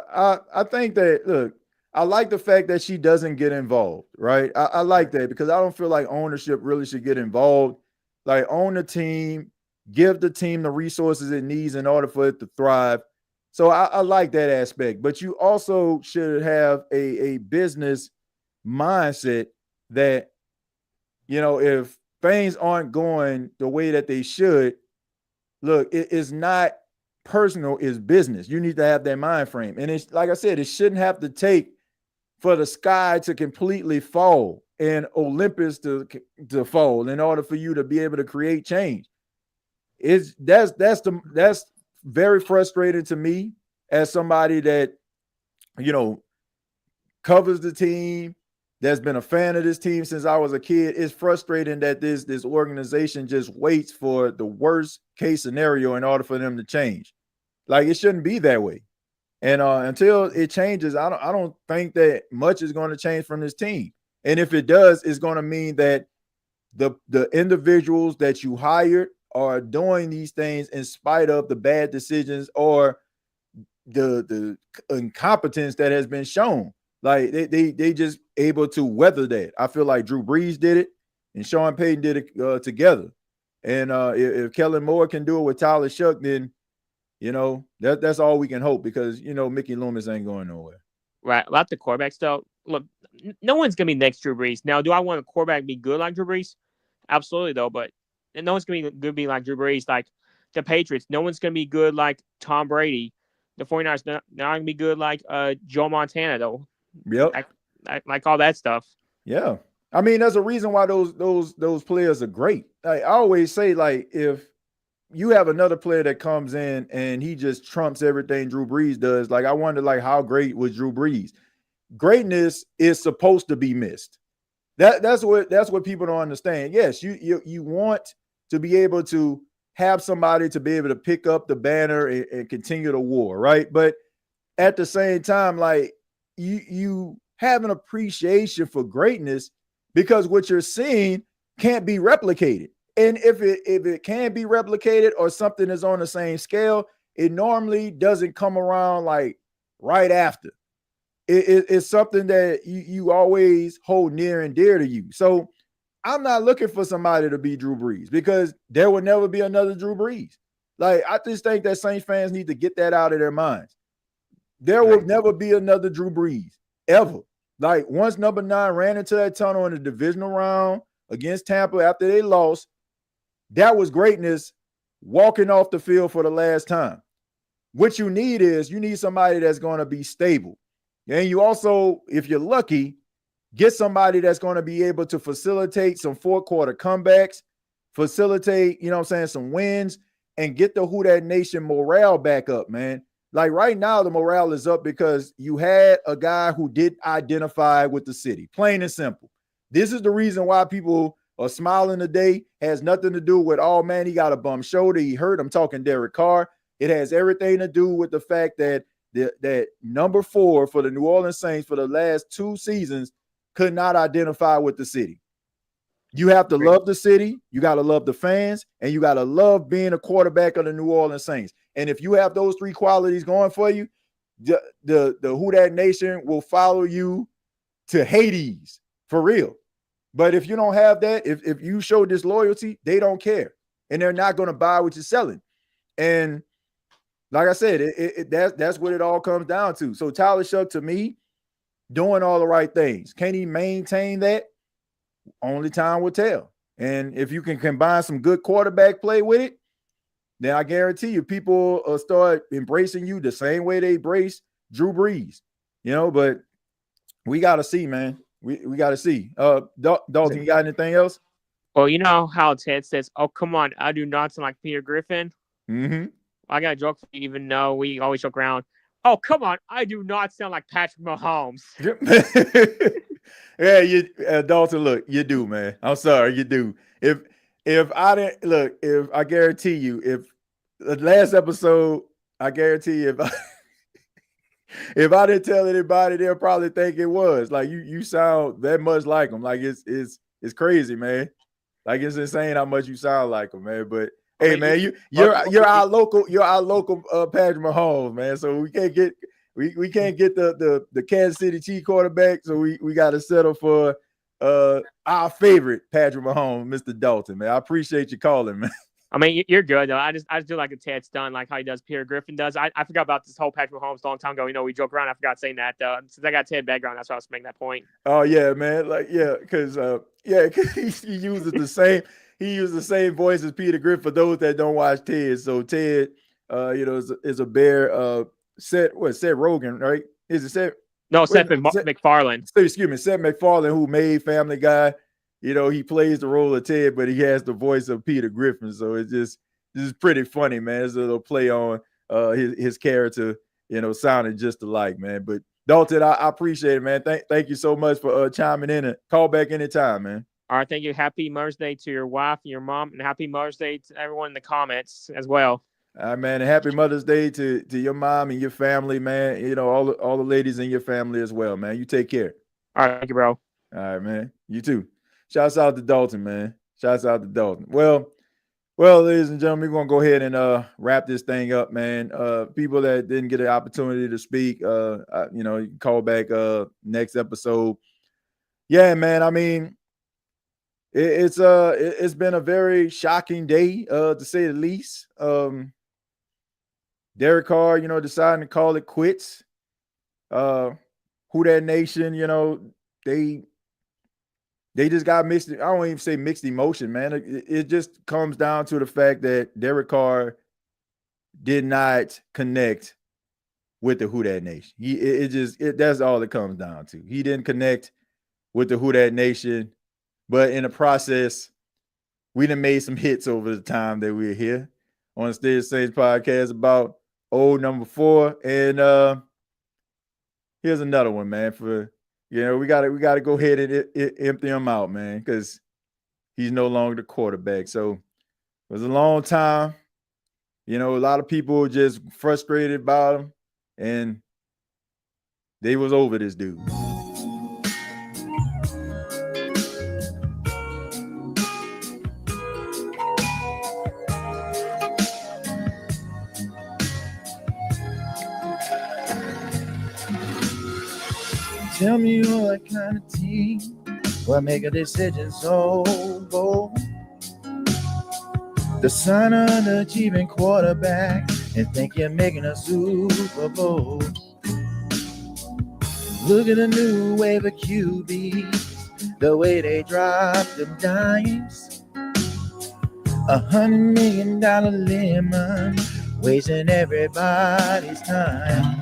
I think that, look, I like the fact that she doesn't get involved, right? I like that, because I don't feel like ownership really should get involved. Like, own the team, give the team the resources it needs in order for it to thrive. So I like that aspect. But you also should have a business mindset that, you know, if things aren't going the way that they should, look, it is not personal, it's business. You need to have that mind frame. And it's like I said, it shouldn't have to take for the sky to completely fall and Olympus to fall in order for you to be able to create change. That's very frustrating to me as somebody that, you know, covers the team, that's been a fan of this team since I was a kid. It's frustrating that this organization just waits for the worst case scenario in order for them to change. Like, it shouldn't be that way. And until it changes, I don't think that much is going to change from this team. And if it does, it's going to mean that the individuals that you hired are doing these things in spite of the bad decisions or the incompetence that has been shown. Like, they just able to weather that. I feel like Drew Brees did it and Sean Payton did it together. And if Kellen Moore can do it with Tyler Shuck, then, you know, that's all we can hope, because, you know, Mickey Loomis ain't going nowhere. Right. About the quarterbacks, though, look, no one's going to be next Drew Brees. Now, do I want a quarterback to be good like Drew Brees? Absolutely, though. But no one's going to be like Drew Brees. Like the Patriots, no one's going to be good like Tom Brady. The 49ers, not going to be good like Joe Montana, though. Yep. Like all that stuff. Yeah. I mean, there's a reason why those players are great. I always say, like, if you have another player that comes in and he just trumps everything Drew Brees does, like, I wonder, like, how great was Drew Brees? Greatness is supposed to be missed. That's what people don't understand. Yes, you want to be able to have somebody to be able to pick up the banner and continue the war, right? But at the same time, like, you have an appreciation for greatness, because what you're seeing can't be replicated. And if it can be replicated or something is on the same scale, it normally doesn't come around like right after. It's something that you always hold near and dear to you. So I'm not looking for somebody to be Drew Brees, because there will never be another Drew Brees. Like, I just think that Saints fans need to get that out of their minds. There will never be another Drew Brees, ever. Like, once number 9 ran into that tunnel in the divisional round against Tampa after they lost, that was greatness walking off the field for the last time. What you need is somebody that's going to be stable. And you also, if you're lucky, get somebody that's going to be able to facilitate some fourth quarter comebacks, facilitate, you know what I'm saying, some wins, and get the Who Dat Nation morale back up, man. Like, right now, the morale is up because you had a guy who did identify with the city, plain and simple. This is the reason why people are smiling today. Has nothing to do with, oh, man, he got a bum shoulder, he hurt. I'm talking Derek Carr. It has everything to do with the fact that that number 4 for the New Orleans Saints for the last 2 seasons could not identify with the city. You have to love the city, you got to love the fans, and you got to love being a quarterback of the New Orleans Saints. And if you have those 3 qualities going for you, the Who Dat Nation will follow you to Hades, for real. But if you don't have that, if you show disloyalty, they don't care. And they're not going to buy what you're selling. And like I said, that's what it all comes down to. So Tyler Shuck, to me, doing all the right things. Can he maintain that? Only time will tell. And if you can combine some good quarterback play with it, then I guarantee you people start embracing you the same way they embrace Drew Brees. But we got to see, man. We got to see. Dalton, you got anything else? Well, you know how Ted says, "Oh, come on, I do not sound like Peter Griffin." Mm-hmm. I got a joke for you, even though we always joke around. Oh, come on, I do not sound like Patrick Mahomes. Yeah, Dalton, look, you do, man. I'm sorry, you do. If I didn't look, if I guarantee you, if the last episode, I guarantee you, if I didn't tell anybody, they'll probably think it was like you sound that much like him. Like it's crazy, man. Like it's insane how much you sound like him, man. But hey, man, you're our local Patrick Mahomes, man. So we can't get the Kansas City Chiefs quarterback. So we got to settle for our favorite Patrick Mahomes, Mr. Dalton, man. I appreciate you calling, man. I mean, you're good though. I just do like a Ted stunt, like how he does Peter Griffin does. I forgot about this whole Patrick Mahomes a long time ago. You know, we joke around. I forgot saying that. Since I got Ted background, that's why I was making that point. Oh yeah, man. Like because he uses the same. He used the same voice as Peter Griffin for those that don't watch Ted. So Ted, is a bear. Seth Rogen, right? Is it Seth? No, Seth MacFarlane. Excuse me, Seth MacFarlane, who made Family Guy. He plays the role of Ted, but he has the voice of Peter Griffin. So it's just pretty funny, man. It's a little play on his character, sounding just alike, man. But Dalton, I appreciate it, man. Thank you so much for chiming in and call back anytime, man. All right, thank you. Happy Mother's Day to your wife and your mom, and happy Mother's Day to everyone in the comments as well. All right, man. And happy Mother's Day to your mom and your family, man. All the ladies in your family as well, man. You take care. All right, thank you, bro. All right, man. You too. Shouts out to Dalton, man. Shouts out to Dalton. Well, ladies and gentlemen, we're gonna go ahead and wrap this thing up, man. People that didn't get an opportunity to speak, you can call back next episode. Yeah, man. I mean, it's been a very shocking day, to say the least. Derek Carr, deciding to call it quits. Who That Nation, they just got mixed. I don't even say mixed emotion, man. It just comes down to the fact that Derek Carr did not connect with the Who That Nation. That's all it comes down to. He didn't connect with the Who That Nation, but in the process, we done made some hits over the time that we were here on the Stage Saints podcast about old number 4. And here's another one, man, for we gotta go ahead and empty him out, man, because he's no longer the quarterback. So it was a long time. A lot of people were just frustrated about him, and they was over this dude. Tell me what kind of team will make a decision so bold. The son of an achieving quarterback and think you're making a Super Bowl. Look at the new wave of QBs, the way they drop them dimes. $100 million lemon, wasting everybody's time.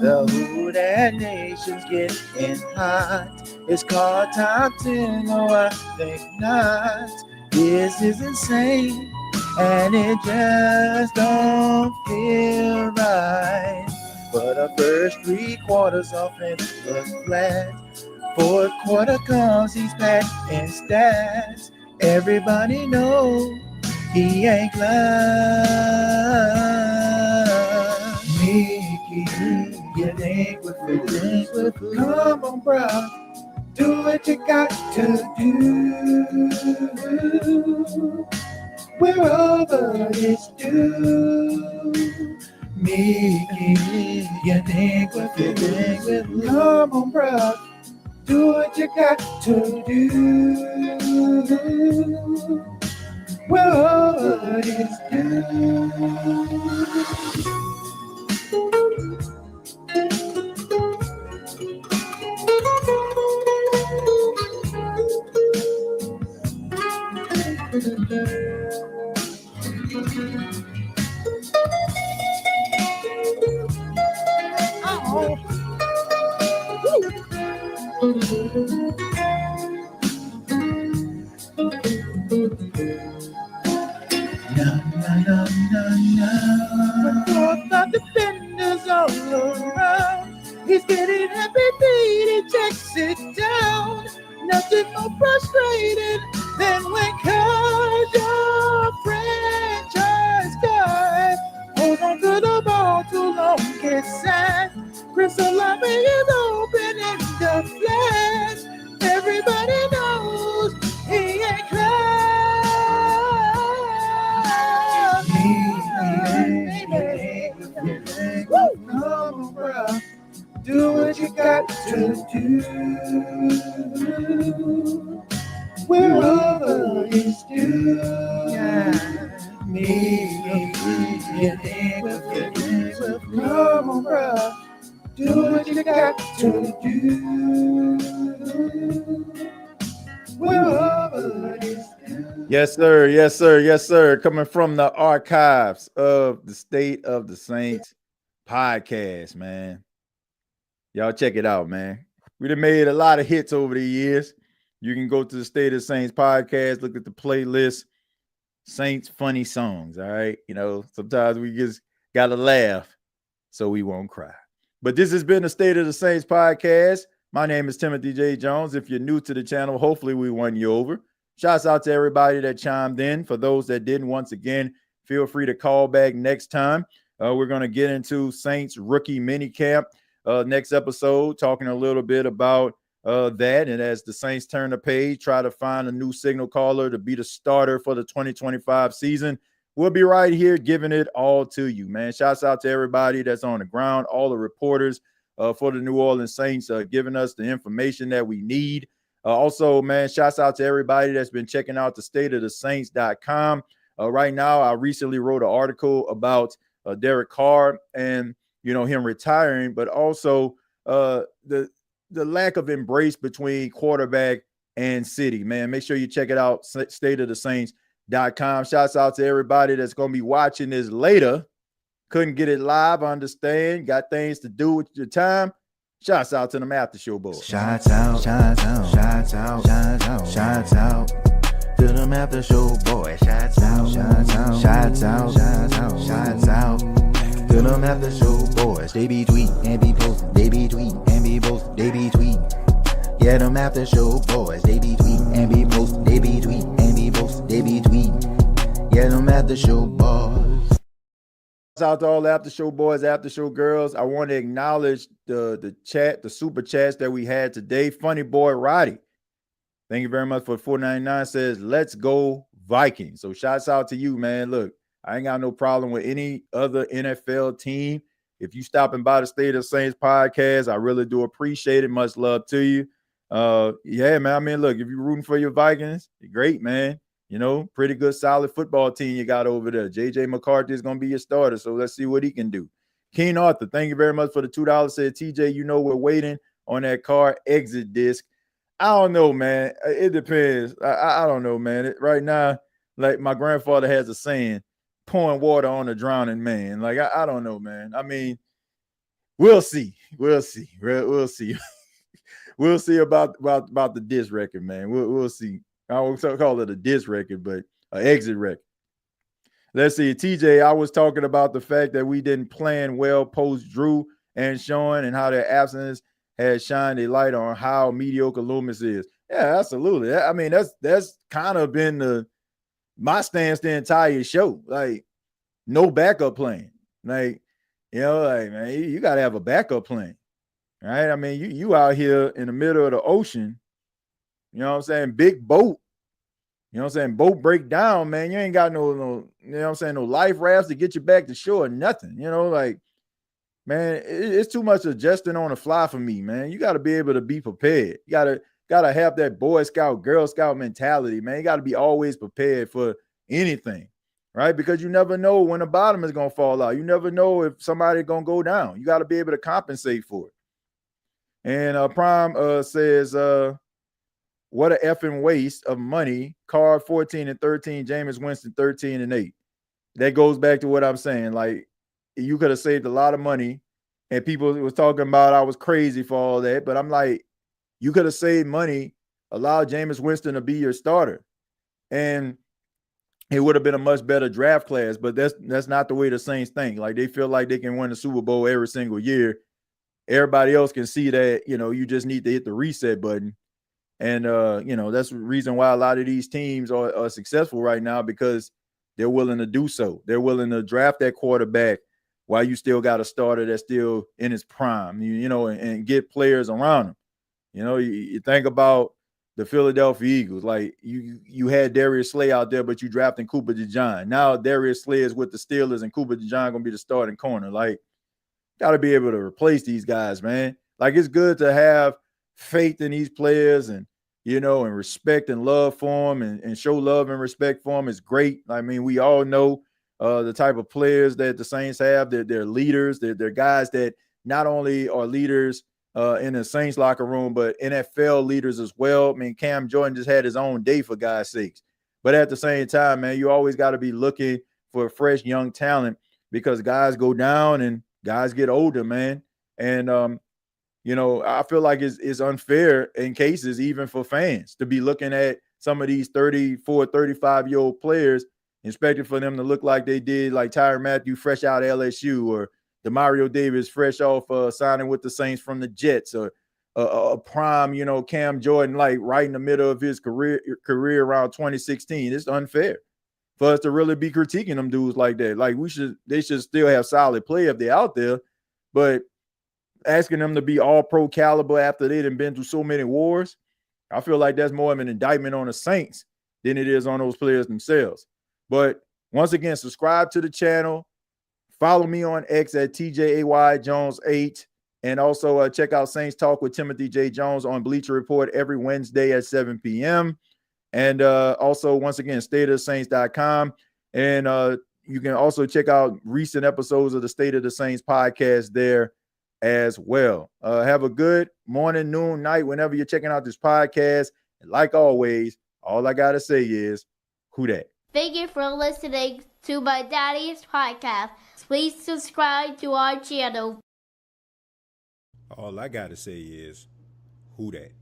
The Who That Nation's getting hot. It's called Top 10, no, I think not. This is insane, and it just don't feel right. But the first 3 quarters offense was flat. 4th quarter comes, he's back in stats. Everybody knows he ain't glad. Mickey, you think with come on, bro. Do what you got to do. We're over this dude. Mickey, you think with come on, bro. Do what you got to do. We're over this dude. He's getting happy feet, he checks it down. Nothing more frustrating than when Carr, your franchise guy, hold on to the ball too long, gets sad. Chris Olave is open in the flash. Everybody knows he ain't Carr. Woo! Come on, bro. Do what you got to do. We're over his due. Yeah. Come on, bro. Do what you got to do. We're over his due. Yes, sir. Yes, sir. Yes, sir. Coming from the archives of the State of the Saints podcast, man. Y'all check it out, man. We done made a lot of hits over the years. You can go to the State of the Saints podcast, look at the playlist, Saints funny songs, all right? You know, sometimes we just got to laugh so we won't cry. But this has been the State of the Saints podcast. My name is Timothy J. Jones. If you're new to the channel, hopefully we won you over. Shouts out to everybody that chimed in. For those that didn't, once again, feel free to call back next time. We're going to get into Saints rookie minicamp next episode, talking a little bit about that. And as the Saints turn the page, try to find a new signal caller to be the starter for the 2025 season. We'll be right here giving it all to you, man. Shouts out to everybody that's on the ground, all the reporters for the New Orleans Saints giving us the information that we need. Also, man, shouts out to everybody that's been checking out the stateofthesaints.com. Right now, I recently wrote an article about Derek Carr and, you know, him retiring, but also the lack of embrace between quarterback and city, man. Make sure you check it out, stateofthesaints.com. Shouts out to everybody that's going to be watching this later. Couldn't get it live, I understand. Got things to do with your time. Shouts out to them after show boys. Shouts out, shouts out, shouts out, shouts out, shouts out to them after show boys. Shouts out, shouts out, shouts out, shouts out, shouts out to them after show boys. They be tweeting and be posting. They be tweeting and be posting. They be tweeting. Yeah, them after show boys. They be tweeting and be posting. They be tweeting and be posting. They be tweeting. Yeah, them after show boys. Out to all the after show boys, after show girls. I want to acknowledge the chat, the super chats that we had today. Funny boy Roddy, thank you very much for $4.99. Says let's go Vikings. So shouts out to you, man. Look, I ain't got no problem with any other NFL team. If you stopping by the State of Saints podcast, I really do appreciate it. Much love to you. Yeah, man. I mean, look, if you're rooting for your Vikings, great, man. You know, pretty good, solid football team you got over there. J.J. McCarthy is going to be your starter, so let's see what he can do. Keen Arthur, thank you very much for the $2. Said, TJ, you know we're waiting on that Carr exit disc. I don't know, man. It depends. I don't know, man. Right now, like my grandfather has a saying, pouring water on a drowning man. Like, I don't know, man. I mean, we'll see. We'll see. We'll see. We'll see about the disc record, man. We'll see. I won't call it a diss record, but an exit record. Let's see. TJ, I was talking about the fact that we didn't plan well post Drew and Sean and how their absence has shined a light on how mediocre Loomis is. Yeah, absolutely. I mean, that's kind of been my stance the entire show. Like, no backup plan. Like, you know, like, man, you got to have a backup plan. Right? I mean, you out here in the middle of the ocean. You know what I'm saying? Big boat. You know what I'm saying? Boat break down, man. You ain't got no, you know what I'm saying? No life rafts to get you back to shore. Nothing. You know, like, man, it's too much adjusting on the fly for me, man. You got to be able to be prepared. You gotta have that Boy Scout, Girl Scout mentality, man. You got to be always prepared for anything, right? Because you never know when the bottom is gonna fall out. You never know if somebody's gonna go down. You got to be able to compensate for it. And Prime says, what an effing waste of money. Carr 14-13, Jameis Winston 13-8. That goes back to what I'm saying. Like, you could have saved a lot of money, and people was talking about I was crazy for all that. But I'm like, you could have saved money, allowed Jameis Winston to be your starter, and it would have been a much better draft class. But that's not the way the Saints think. Like, they feel like they can win the Super Bowl every single year, everybody else can see that, you just need to hit the reset button. And, that's the reason why a lot of these teams are successful right now, because they're willing to do so. They're willing to draft that quarterback while you still got a starter that's still in his prime, and get players around him. You think about the Philadelphia Eagles, like you had Darius Slay out there, but you drafting Cooper DeJean. Now Darius Slay is with the Steelers, and Cooper DeJean gonna be the starting corner. Like, got to be able to replace these guys, man. Like, it's good to have faith in these players and and respect and love for them, and show love and respect for them is great. I mean, we all know the type of players that the Saints have. They're leaders. They're guys that not only are leaders in the Saints locker room, but NFL leaders as well. I mean, Cam Jordan just had his own day, for God's sakes. But at the same time, man, you always got to be looking for fresh young talent, because guys go down and guys get older, man. And I feel like it's unfair in cases, even for fans, to be looking at some of these 34, 35-year-old players, expecting for them to look like they did, like Tyrann Mathieu fresh out of LSU, or Demario Davis fresh off signing with the Saints from the Jets, or a prime, Cam Jordan, like right in the middle of his career around 2016. It's unfair for us to really be critiquing them dudes like that. Like, they should still have solid play if they're out there, but asking them to be all pro caliber after they've been through so many wars, I feel like that's more of an indictment on the Saints than it is on those players themselves. But once again, subscribe to the channel. Follow me on X at TJAYJones8. And also check out Saints Talk with Timothy J. Jones on Bleacher Report every Wednesday at 7 p.m. And also, once again, stateofthesaints.com. And you can also check out recent episodes of the State of the Saints podcast there as well. Have a good morning, noon, night, whenever you're checking out this podcast. And like always, all I got to say is, who dat? Thank you for listening to my daddy's podcast. Please subscribe to our channel. All I got to say is, who dat?